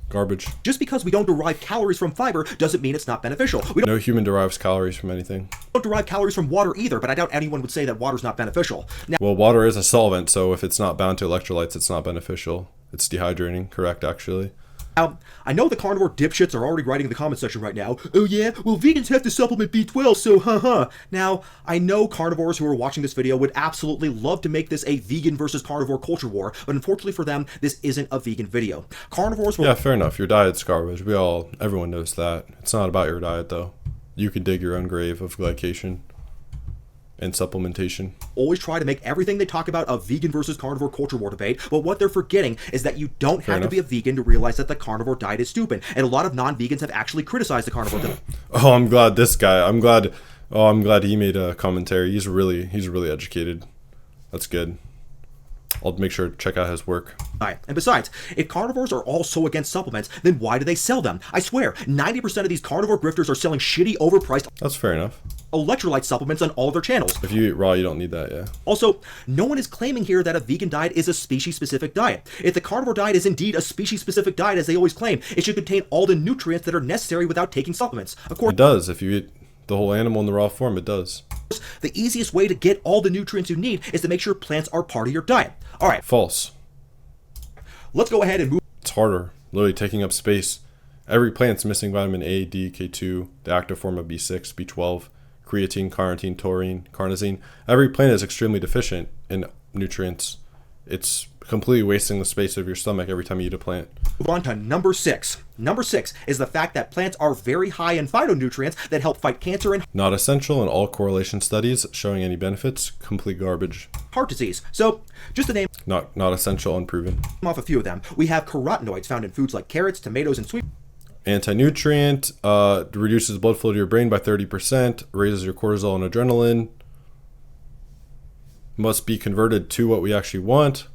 Garbage. Just because we don't derive calories from fiber doesn't mean it's not beneficial. No human derives calories from anything. We don't derive calories from water either, but I doubt anyone would say that water's not beneficial. Now, well, water is a solvent, so if it's not bound to electrolytes, it's not beneficial. It's dehydrating, correct, actually. I know the carnivore dipshits are already writing in the comment section right now, oh yeah, well vegans have to supplement B12, so haha. Now, I know carnivores who are watching this video would absolutely love to make this a vegan versus carnivore culture war, but unfortunately for them, this isn't a vegan video. Carnivores will— Yeah, fair enough. Your diet's garbage. Everyone knows that. It's not about your diet, though. You can dig your own grave of glycation and supplementation. Always try to make everything they talk about a vegan versus carnivore culture war debate, but what they're forgetting is that you don't have to be a vegan to realize that the carnivore diet is stupid, and a lot of non-vegans have actually criticized the carnivore diet. Oh, I'm glad this guy, I'm glad he made a commentary. He's really educated. That's good. I'll make sure to check out his work. And besides, if carnivores are all so against supplements, then why do they sell them? I swear, 90% of these carnivore grifters are selling shitty, overpriced— That's fair enough. —electrolyte supplements on all of their channels. If you eat raw, you don't need that, yeah. Also, no one is claiming here that a vegan diet is a species-specific diet. If the carnivore diet is indeed a species-specific diet, as they always claim, it should contain all the nutrients that are necessary without taking supplements. Of course, it does. If you eat the whole animal in the raw form, it does. The easiest way to get all the nutrients you need is to make sure plants are part of your diet. All right. False. Let's go ahead and move. It's harder. Literally taking up space. Every plant's missing vitamin A, D, K2, the active form of B6, B12, creatine, carnitine, taurine, carnosine. Every plant is extremely deficient in nutrients. It's completely wasting the space of your stomach every time you eat a plant. Move on to number 6. Number 6 is the fact that plants are very high in phytonutrients that help fight cancer and not essential in all correlation studies showing any benefits. Complete garbage. Heart disease. So, just to name not essential, unproven. Off a few of them, we have carotenoids found in foods like carrots, tomatoes, and sweet. Anti-nutrient, reduces blood flow to your brain by 30%, raises your cortisol and adrenaline. Must be converted to what we actually want.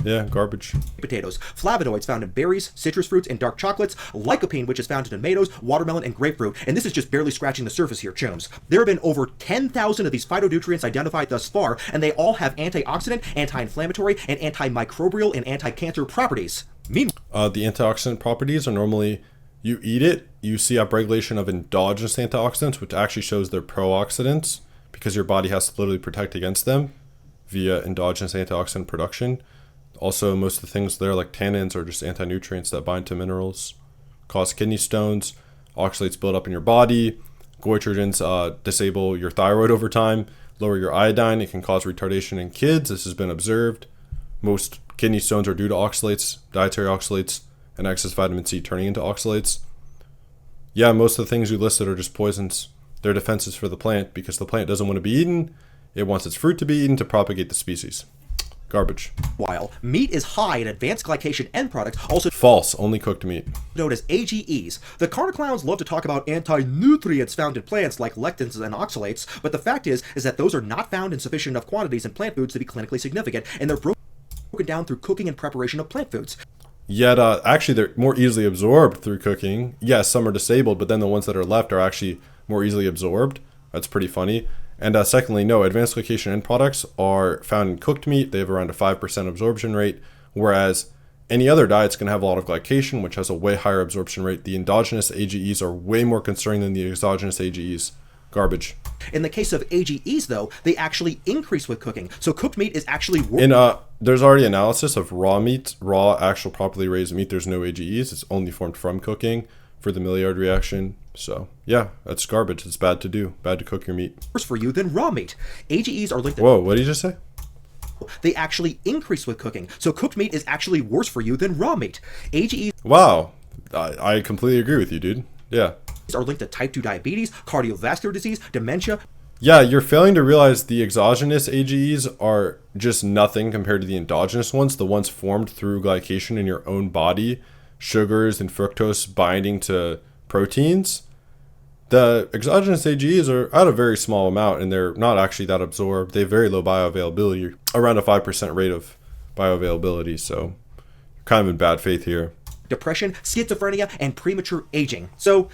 Yeah, garbage. Potatoes. Flavonoids found in berries, citrus fruits, and dark chocolates. Lycopene, which is found in tomatoes, watermelon, and grapefruit. And this is just barely scratching the surface here, chums. There have been over 10,000 of these phytonutrients identified thus far, and they all have antioxidant, anti-inflammatory, and antimicrobial and anti-cancer properties. The antioxidant properties are normally, you eat it, you see upregulation of endogenous antioxidants, which actually shows they're pro-oxidants, because your body has to literally protect against them via endogenous antioxidant production. Also, most of the things there, like tannins, are just anti-nutrients that bind to minerals, cause kidney stones, oxalates build up in your body, goitrogens disable your thyroid over time, lower your iodine. It can cause retardation in kids. This has been observed. Most kidney stones are due to oxalates, dietary oxalates, and excess vitamin C turning into oxalates. Yeah, most of the things you listed are just poisons. They're defenses for the plant because the plant doesn't want to be eaten. It wants its fruit to be eaten to propagate the species. Garbage. While meat is high in advanced glycation end products, also false, only cooked meat, known as AGEs. The carniclowns love to talk about anti-nutrients found in plants like lectins and oxalates, but the fact is that those are not found in sufficient enough quantities in plant foods to be clinically significant, and they're broken down through cooking and preparation of plant foods. Yet, actually, they're more easily absorbed through cooking. Yes, some are disabled, but then the ones that are left are actually more easily absorbed. That's pretty funny. And secondly, no, advanced glycation end products are found in cooked meat. They have around a 5% absorption rate, whereas any other diet's going to have a lot of glycation, which has a way higher absorption rate. The endogenous AGEs are way more concerning than the exogenous AGEs. Garbage. In the case of AGEs, though, they actually increase with cooking. So cooked meat is actually there's already analysis of raw meat, raw, actual properly raised meat. There's no AGEs. It's only formed from cooking. for the Maillard reaction. So yeah, that's garbage. It's bad to do. Bad to cook your meat. Worse for you than raw meat. AGEs are linked to... Whoa, what did you just say? They actually increase with cooking. So cooked meat is actually worse for you than raw meat. AGEs... Wow. I completely agree with you, dude. Yeah. ...are linked to type 2 diabetes, cardiovascular disease, dementia... Yeah, you're failing to realize the exogenous AGEs are just nothing compared to the endogenous ones, the ones formed through glycation in your own body, sugars and fructose binding to proteins. The exogenous AGEs are at a very small amount, and they're not actually that absorbed. They have very low bioavailability, around a 5% rate of bioavailability, so you're kind of in bad faith here. Depression, schizophrenia, and premature aging. So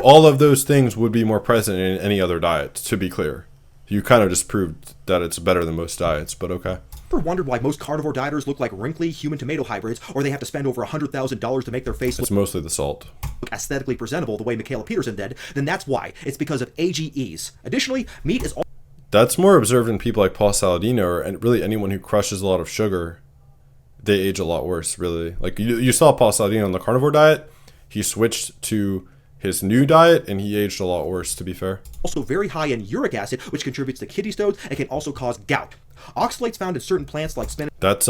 all of those things would be more present in any other diet, to be clear. You kind of just proved that it's better than most diets, but okay. Ever wondered why most carnivore dieters look like wrinkly human tomato hybrids, or they have to spend over $100,000 to make their face It's mostly the salt. look aesthetically presentable the way Michaela Peterson did? Then that's why. It's because of AGEs. Additionally, meat is all... That's more observed in people like Paul Saladino, and really anyone who crushes a lot of sugar. They age a lot worse, really. Like, you saw Paul Saladino on the carnivore diet. He switched to his new diet, and he aged a lot worse, to be fair. Also very high in uric acid, which contributes to kidney stones and can also cause gout. Oxalates found in certain plants like spinach That's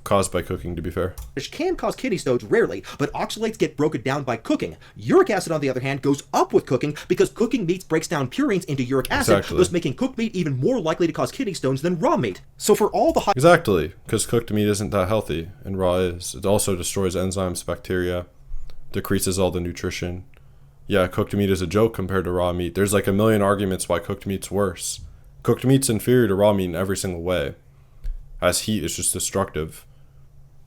caused by cooking, to be fair. can cause kidney stones rarely, but oxalates get broken down by cooking. Uric acid, on the other hand, goes up with cooking because cooking meats breaks down purines into uric acid, Exactly. thus making cooked meat even more likely to cause kidney stones than raw meat. So for all the high... Exactly, because cooked meat isn't that healthy, and raw is. It also destroys enzymes, bacteria, decreases all the nutrition. Yeah, cooked meat is a joke compared to raw meat. There's like a million arguments why cooked meat's worse. Cooked meat's inferior to raw meat in every single way, as heat is just destructive.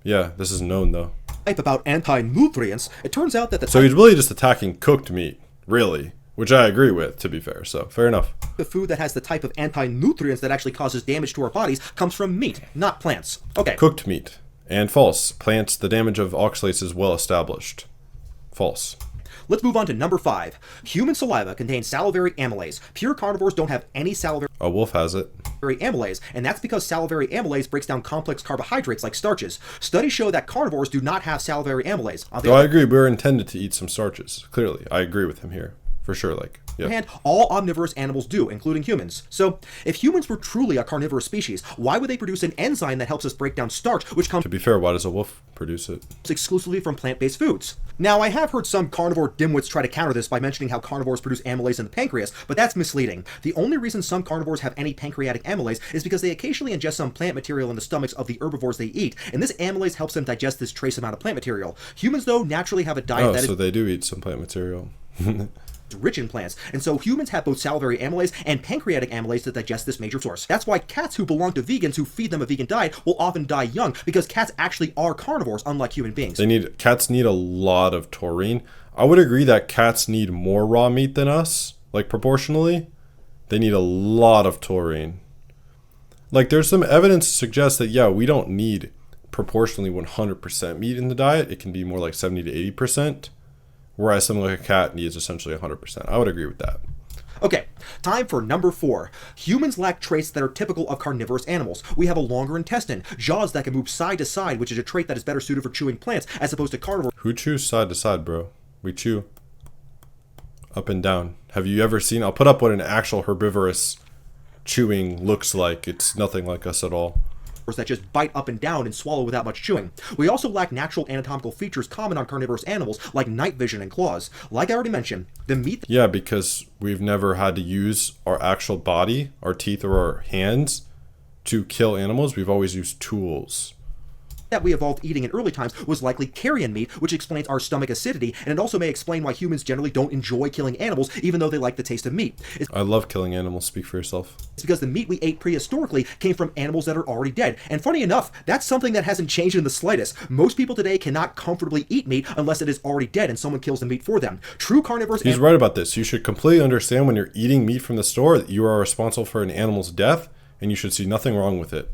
Yeah, this is known though. Type about anti-nutrients, it turns out that the So he's really just attacking cooked meat, really, which I agree with, to be fair, so fair enough. the food that has the type of anti-nutrients that actually causes damage to our bodies comes from meat, not plants. Okay. Cooked meat. And false. Plants, the damage of oxalates is well established. False. Let's move on to number 5. Human saliva contains salivary amylase. Pure carnivores don't have any salivary A wolf has it. amylase, and that's because salivary amylase breaks down complex carbohydrates like starches. Studies show that carnivores do not have salivary amylase. On the No, I other agree. We're intended to eat some starches. Clearly. I agree with him here. For sure, like, yeah. hand, all omnivorous animals do, including humans. So, if humans were truly a carnivorous species, why would they produce an enzyme that helps us break down starch, which comes To be fair, why does a wolf produce it? exclusively from plant-based foods? Now, I have heard some carnivore dimwits try to counter this by mentioning how carnivores produce amylase in the pancreas, but that's misleading. The only reason some carnivores have any pancreatic amylase is because they occasionally ingest some plant material in the stomachs of the herbivores they eat, and this amylase helps them digest this trace amount of plant material. Humans, though, naturally have a diet Oh, that so is they do eat some plant material. rich in plants, and so humans have both salivary amylase and pancreatic amylase to digest this major source. That's why cats who belong to vegans who feed them a vegan diet will often die young, because cats actually are carnivores, unlike human beings. Cats need a lot of taurine. I would agree that cats need more raw meat than us, like proportionally. They need a lot of taurine. Like, there's some evidence to suggest that, yeah, we don't need proportionally 100% meat in the diet. It can be more like 70 to 80%. Whereas something like a cat needs essentially 100%. I would agree with that. Okay, time for number 4. Humans lack traits that are typical of carnivorous animals. We have a longer intestine, jaws that can move side to side, which is a trait that is better suited for chewing plants, as opposed to carnivores. Who chews side to side, bro? We chew up and down. Have you ever seen... I'll put up what an actual herbivorous chewing looks like. It's nothing like us at all. That just bite up and down and swallow without much chewing. We also lack natural anatomical features common on carnivorous animals, like night vision and claws. Like I already mentioned, the meat... Yeah, because we've never had to use our actual body, our teeth or our hands, to kill animals. We've always used tools. that we evolved eating in early times was likely carrion meat, which explains our stomach acidity, and it also may explain why humans generally don't enjoy killing animals, even though they like the taste of meat. I love killing animals. Speak for yourself. It's because the meat we ate prehistorically came from animals that are already dead. And funny enough, that's something that hasn't changed in the slightest. Most people today cannot comfortably eat meat unless it is already dead and someone kills the meat for them. True carnivores... He's right about this. You should completely understand when you're eating meat from the store that you are responsible for an animal's death, and you should see nothing wrong with it.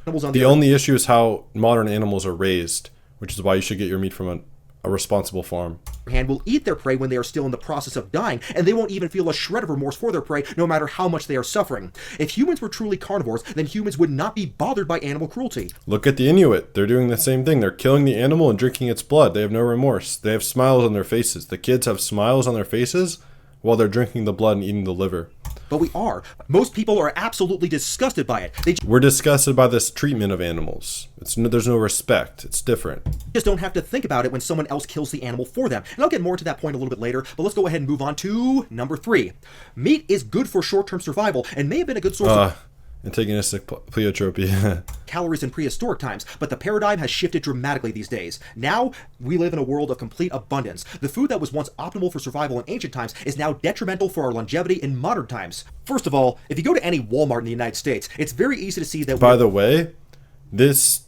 Animals on The only issue is how modern animals are raised, which is why you should get your meat from a responsible farm. Hand will eat their prey when they are still in the process of dying, and they won't even feel a shred of remorse for their prey, no matter how much they are suffering. If humans were truly carnivores, then humans would not be bothered by animal cruelty. Look at the Inuit. They're doing the same thing. They're killing the animal and drinking its blood. They have no remorse. They have smiles on their faces. The kids have smiles on their faces while they're drinking the blood and eating the liver. But we are. Most people are absolutely disgusted by it. We're disgusted by this treatment of animals. There's no respect. It's different. Just don't have to think about it when someone else kills the animal for them. And I'll get more to that point a little bit later, but let's go ahead and move on to number 3. Meat is good for short-term survival and may have been a good source of antagonistic pleiotropy. calories in prehistoric times, but the paradigm has shifted dramatically these days. Now, we live in a world of complete abundance. The food that was once optimal for survival in ancient times is now detrimental for our longevity in modern times. First of all, if you go to any Walmart in the United States, it's very easy to see that By the way, this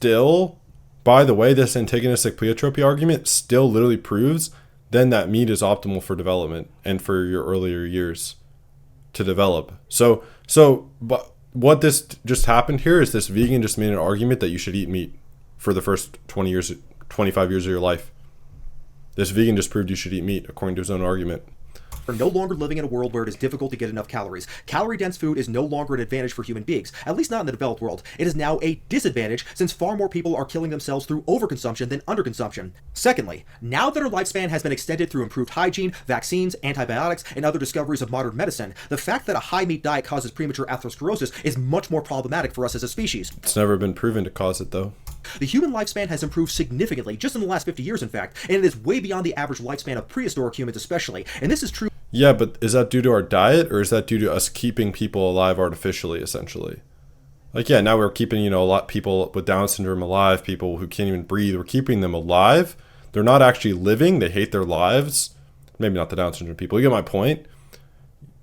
antagonistic pleiotropy argument still literally proves then that meat is optimal for development and for your earlier years to develop. But what this just happened here is this vegan just made an argument that you should eat meat for the first 25 years of your life. This vegan just proved you should eat meat according to his own argument. We're no longer living in a world where it is difficult to get enough calories. Calorie-dense food is no longer an advantage for human beings, at least not in the developed world. It is now a disadvantage since far more people are killing themselves through overconsumption than underconsumption. Secondly, now that our lifespan has been extended through improved hygiene, vaccines, antibiotics, and other discoveries of modern medicine, the fact that a high-meat diet causes premature atherosclerosis is much more problematic for us as a species. It's never been proven to cause it, though. The human lifespan has improved significantly, just in the last 50 years in fact, and it is way beyond the average lifespan of prehistoric humans especially, and this is true. Yeah, but is that due to our diet, or is that due to us keeping people alive artificially, essentially? Like, yeah, now we're keeping, a lot of people with Down syndrome alive, people who can't even breathe. We're keeping them alive. They're not actually living. They hate their lives. Maybe not the Down syndrome people. You get my point?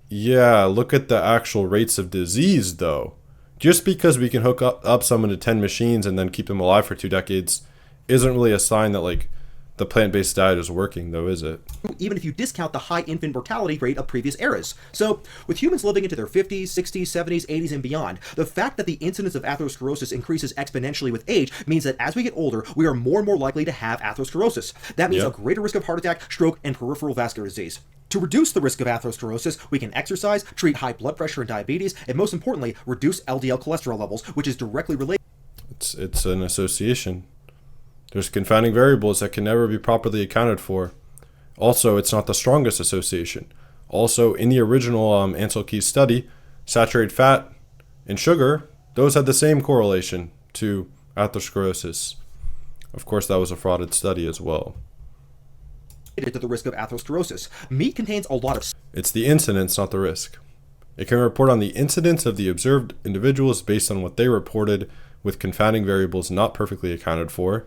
Yeah, look at the actual rates of disease, though. Just because we can hook up someone to 10 machines and then keep them alive for 2 decades isn't really a sign that, the plant-based diet is working, though, is it? Even if you discount the high infant mortality rate of previous eras. So, with humans living into their 50s, 60s, 70s, 80s, and beyond, the fact that the incidence of atherosclerosis increases exponentially with age means that as we get older, we are more and more likely to have atherosclerosis. That means a greater risk of heart attack, stroke, and peripheral vascular disease. To reduce the risk of atherosclerosis, we can exercise, treat high blood pressure and diabetes, and most importantly, reduce LDL cholesterol levels, which is directly related. It's an association. There's confounding variables that can never be properly accounted for. Also, it's not the strongest association. Also, in the original Ansel Keys study, saturated fat and sugar, those had the same correlation to atherosclerosis. Of course, that was a frauded study as well. To the risk of atherosclerosis. Meat contains a lot of... It's the incidence, not the risk. It can report on the incidence of the observed individuals based on what they reported, with confounding variables not perfectly accounted for.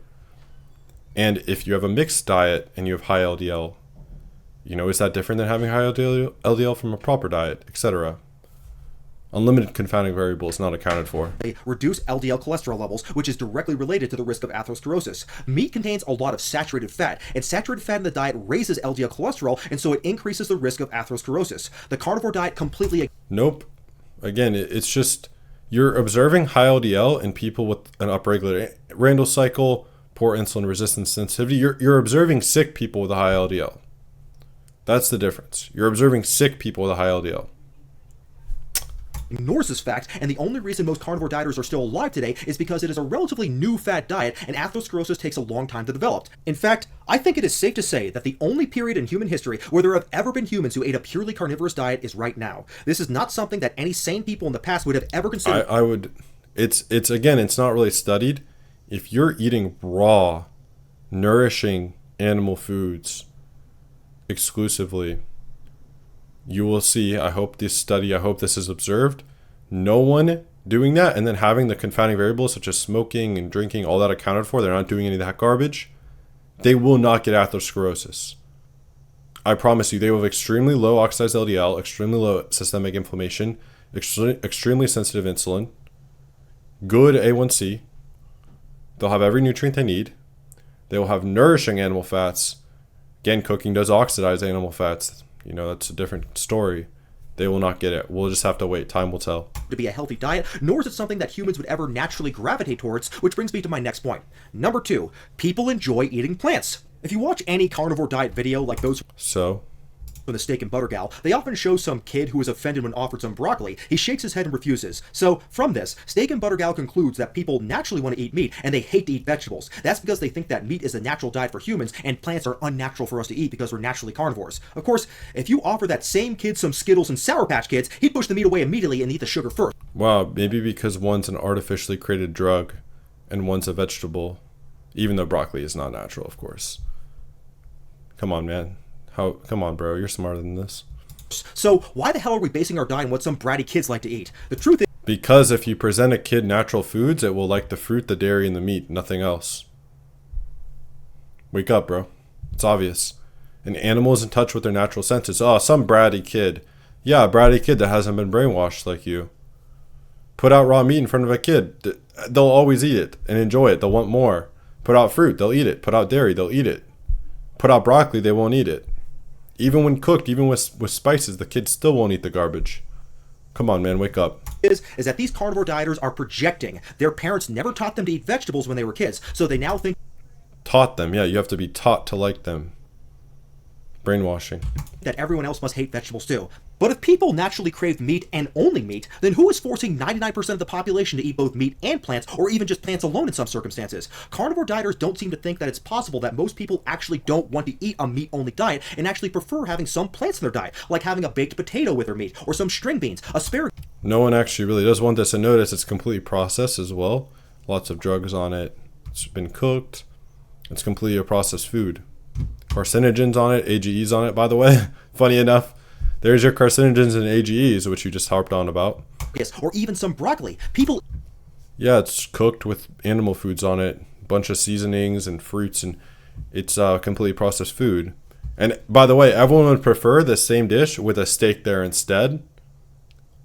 And if you have a mixed diet and you have high LDL, is that different than having high LDL from a proper diet, etc.? Unlimited confounding variables not accounted for. They reduce LDL cholesterol levels, which is directly related to the risk of atherosclerosis. Meat contains a lot of saturated fat, and saturated fat in the diet raises LDL cholesterol, and so it increases the risk of atherosclerosis. The carnivore diet completely... Nope. Again, it's just you're observing high LDL in people with an upregulated Randall cycle, poor insulin resistance sensitivity. You're observing sick people with a high LDL. That's the difference. You're observing sick people with a high LDL. Ignores this fact, and the only reason most carnivore dieters are still alive today is because it is a relatively new fat diet, and atherosclerosis takes a long time to develop. In fact, I think it is safe to say that the only period in human history where there have ever been humans who ate a purely carnivorous diet is right now. This is not something that any sane people in the past would have ever considered. I would. It's not really studied. If you're eating raw, nourishing animal foods exclusively, you will see, I hope this is observed, no one doing that and then having the confounding variables such as smoking and drinking, all that accounted for, they're not doing any of that garbage, they will not get atherosclerosis. I promise you, they will have extremely low oxidized LDL, extremely low systemic inflammation, extremely sensitive insulin, good A1C, they'll have every nutrient they need, they will have nourishing animal fats. Again, cooking does oxidize animal fats. That's a different story. They will not get it. We'll just have to wait. Time will tell. To be a healthy diet, nor is it something that humans would ever naturally gravitate towards, which brings me to my next point. Number 2, people enjoy eating plants. If you watch any carnivore diet video like those So, from the steak and butter gal, they often show some kid who is offended when offered some broccoli. He shakes his head and refuses. So, from this, steak and butter gal concludes that people naturally want to eat meat and they hate to eat vegetables. That's because they think that meat is a natural diet for humans and plants are unnatural for us to eat because we're naturally carnivores. Of course, if you offer that same kid some Skittles and Sour Patch Kids, he'd push the meat away immediately and eat the sugar first. wow, maybe because one's an artificially created drug and one's a vegetable, even though broccoli is not natural, of course. Come on, man. Come on, bro. You're smarter than this. So, why the hell are we basing our diet on what some bratty kids like to eat? The truth is, Because if you present a kid natural foods, it will like the fruit, the dairy, and the meat, nothing else. Wake up, bro. It's obvious. An animal is in touch with their natural senses. Oh, some bratty kid. Yeah, a bratty kid that hasn't been brainwashed like you. Put out raw meat in front of a kid. They'll always eat it and enjoy it. They'll want more. Put out fruit, they'll eat it. Put out dairy, they'll eat it. Put out broccoli, they won't eat it. Even when cooked, even with spices, the kids still won't eat the garbage. Come on, man, wake up. is that these carnivore dieters are projecting. Their parents never taught them to eat vegetables when they were kids, so they now think Taught them. Yeah, you have to be taught to like them. Brainwashing. that everyone else must hate vegetables too. But if people naturally crave meat and only meat, then who is forcing 99% of the population to eat both meat and plants, or even just plants alone in some circumstances? Carnivore dieters don't seem to think that it's possible that most people actually don't want to eat a meat-only diet and actually prefer having some plants in their diet, like having a baked potato with their meat, or some string beans, asparagus. No one actually really does want this, and notice it's completely processed as well. Lots of drugs on it. It's been cooked. It's completely a processed food. Carcinogens on it, AGEs on it, by the way. Funny enough, there's your carcinogens and AGEs, which you just harped on about. Yes, or even some broccoli. People Yeah, it's cooked with animal foods on it, bunch of seasonings and fruits, and it's completely processed food. And by the way, everyone would prefer the same dish with a steak there instead.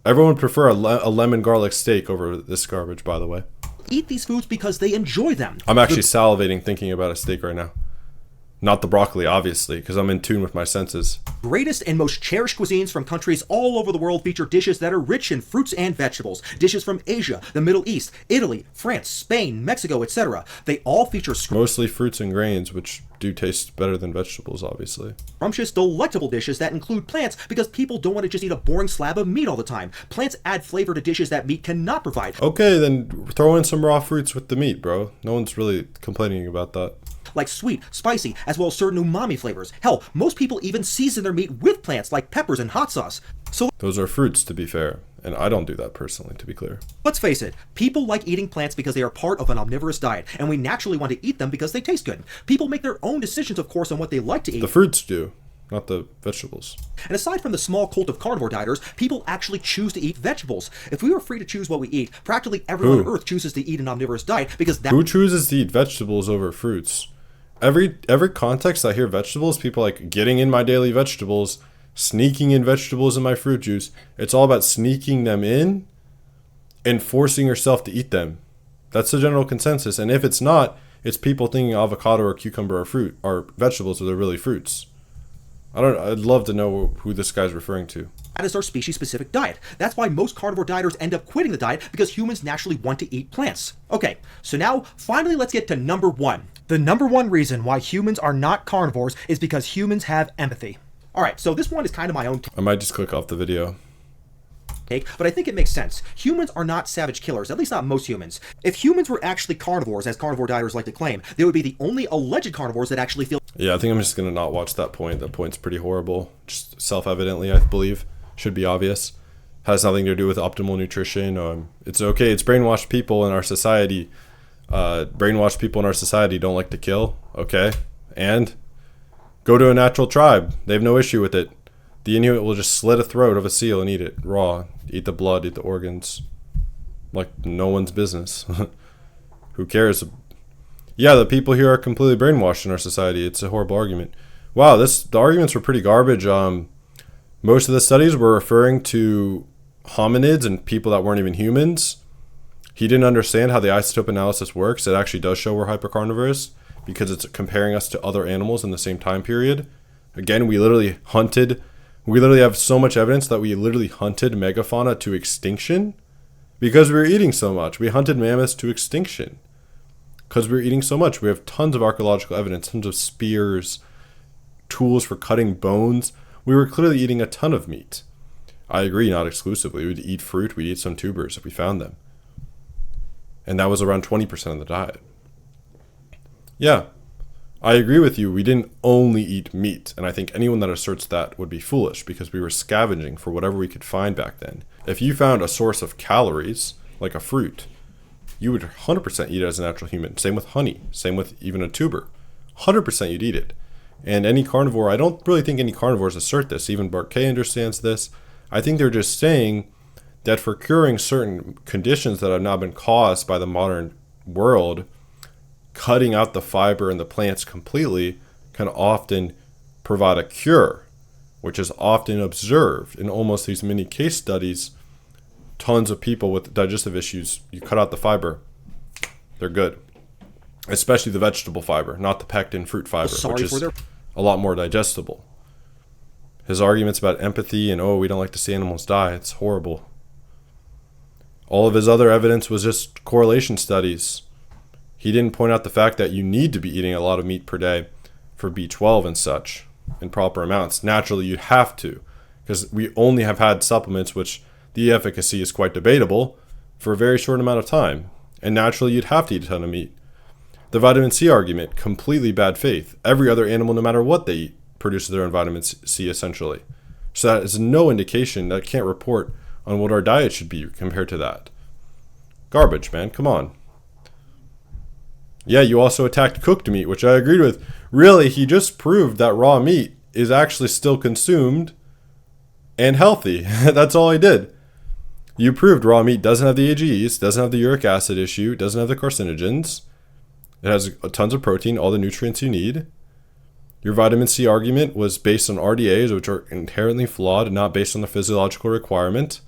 Everyone would prefer a lemon garlic steak over this garbage, by the way. eat these foods because they enjoy them. I'm actually salivating thinking about a steak right now. Not the broccoli, obviously, because I'm in tune with my senses. Greatest and most cherished cuisines from countries all over the world feature dishes that are rich in fruits and vegetables. Dishes from Asia, the Middle East, Italy, France, Spain, Mexico, etc. They all feature Mostly fruits and grains, which do taste better than vegetables, obviously. scrumptious, delectable dishes that include plants because people don't want to just eat a boring slab of meat all the time. Plants add flavor to dishes that meat cannot provide. Okay, then throw in some raw fruits with the meat, bro. No one's really complaining about that. Like sweet, spicy, as well as certain umami flavors. Hell, most people even season their meat with plants like peppers and hot sauce. So Those are fruits, to be fair. And I don't do that personally, to be clear. let's face it, people like eating plants because they are part of an omnivorous diet, and we naturally want to eat them because they taste good. People make their own decisions, of course, on what they like to eat. The fruits do, not the vegetables. And aside from the small cult of carnivore dieters, people actually choose to eat vegetables. If we were free to choose what we eat, practically everyone on Earth chooses to eat an omnivorous diet because that Who chooses to eat vegetables over fruits? Every context I hear vegetables, people like getting in my daily vegetables, sneaking in vegetables in my fruit juice. It's all about sneaking them in and forcing yourself to eat them. That's the general consensus. And if it's not, it's people thinking avocado or cucumber or fruit are vegetables, or they're really fruits. I'd love to know who this guy's referring to. is our species-specific diet. That's why most carnivore dieters end up quitting the diet because humans naturally want to eat plants. Okay, so now, finally let's get to number one. The number one reason why humans are not carnivores is because humans have empathy. Alright, so this one is kind of my own I might just click off the video. take, but I think it makes sense. Humans are not savage killers, at least not most humans. If humans were actually carnivores, as carnivore dieters like to claim, they would be the only alleged carnivores that actually feel Yeah, I think I'm just going to not watch that point. That point's pretty horrible. Just self-evidently, I believe. Should be obvious. Has nothing to do with optimal nutrition. It's okay. It's brainwashed people in our society. Brainwashed people in our society don't like to kill. Okay. And go to a natural tribe. They have no issue with it. The Inuit will just slit a throat of a seal and eat it raw. Eat the blood, eat the organs. Like no one's business. Who cares? Yeah, the people here are completely brainwashed in our society. It's a horrible argument. Wow, the arguments were pretty garbage. Most of the studies were referring to hominids and people that weren't even humans. He didn't understand how the isotope analysis works. It actually does show we're hypercarnivorous because it's comparing us to other animals in the same time period. Again, we literally have so much evidence that we literally hunted megafauna to extinction because we were eating so much. We hunted mammoths to extinction. because we were eating so much. We have tons of archaeological evidence, tons of spears, tools for cutting bones. We were clearly eating a ton of meat. I agree, not exclusively. We'd eat fruit, we'd eat some tubers if we found them. And that was around 20% of the diet. Yeah, I agree with you. We didn't only eat meat. And I think anyone that asserts that would be foolish because we were scavenging for whatever we could find back then. If you found a source of calories, like a fruit, you would 100% eat it as a natural human. Same with honey. Same with even a tuber. 100% you'd eat it. And any carnivore, I don't really think any carnivores assert this. Even Barquet understands this. I think they're just saying that for curing certain conditions that have now been caused by the modern world, cutting out the fiber in the plants completely can often provide a cure, which is often observed in almost these mini case studies. Tons of people with digestive issues, you cut out the fiber, they're good. Especially the vegetable fiber, not the pectin fruit fiber, which is a lot more digestible. His arguments about empathy and, oh, we don't like to see animals die, it's horrible. All of his other evidence was just correlation studies. He didn't point out the fact that you need to be eating a lot of meat per day for B12 and such in proper amounts. Naturally, you'd have to, because we only have had supplements which the efficacy is quite debatable for a very short amount of time. And naturally, you'd have to eat a ton of meat. The vitamin C argument, completely bad faith. Every other animal, no matter what they eat, produces their own vitamin C essentially. So that is no indication, that can't report on what our diet should be compared to that. Garbage, man, come on. Yeah, you also attacked cooked meat, which I agreed with. Really, he just proved that raw meat is actually still consumed and healthy. That's all he did. You proved raw meat doesn't have the AGEs, doesn't have the uric acid issue, doesn't have the carcinogens. It has tons of protein, all the nutrients you need. Your vitamin C argument was based on RDAs, which are inherently flawed and not based on the physiological requirement.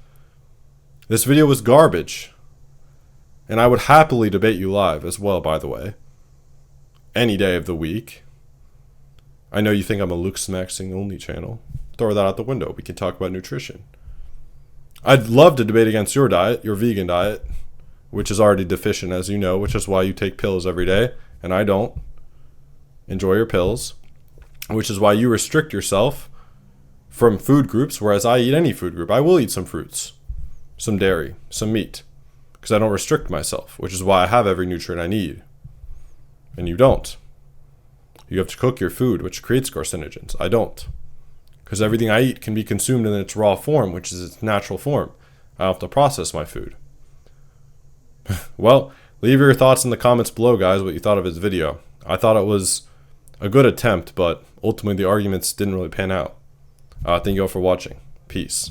This video was garbage. And I would happily debate you live as well, by the way. Any day of the week. I know you think I'm a Luke Smaxing only channel. Throw that out the window. We can talk about nutrition. I'd love to debate against your diet, your vegan diet, which is already deficient, as you know, which is why you take pills every day, and I don't. Enjoy your pills. Which is why you restrict yourself from food groups, whereas I eat any food group. I will eat some fruits, some dairy, some meat, because I don't restrict myself, which is why I have every nutrient I need. And you don't. You have to cook your food, which creates carcinogens. I don't. Because everything I eat can be consumed in its raw form, which is its natural form. I don't have to process my food. Well, leave your thoughts in the comments below, guys, what you thought of his video. I thought it was a good attempt, but ultimately the arguments didn't really pan out. Thank you all for watching. Peace.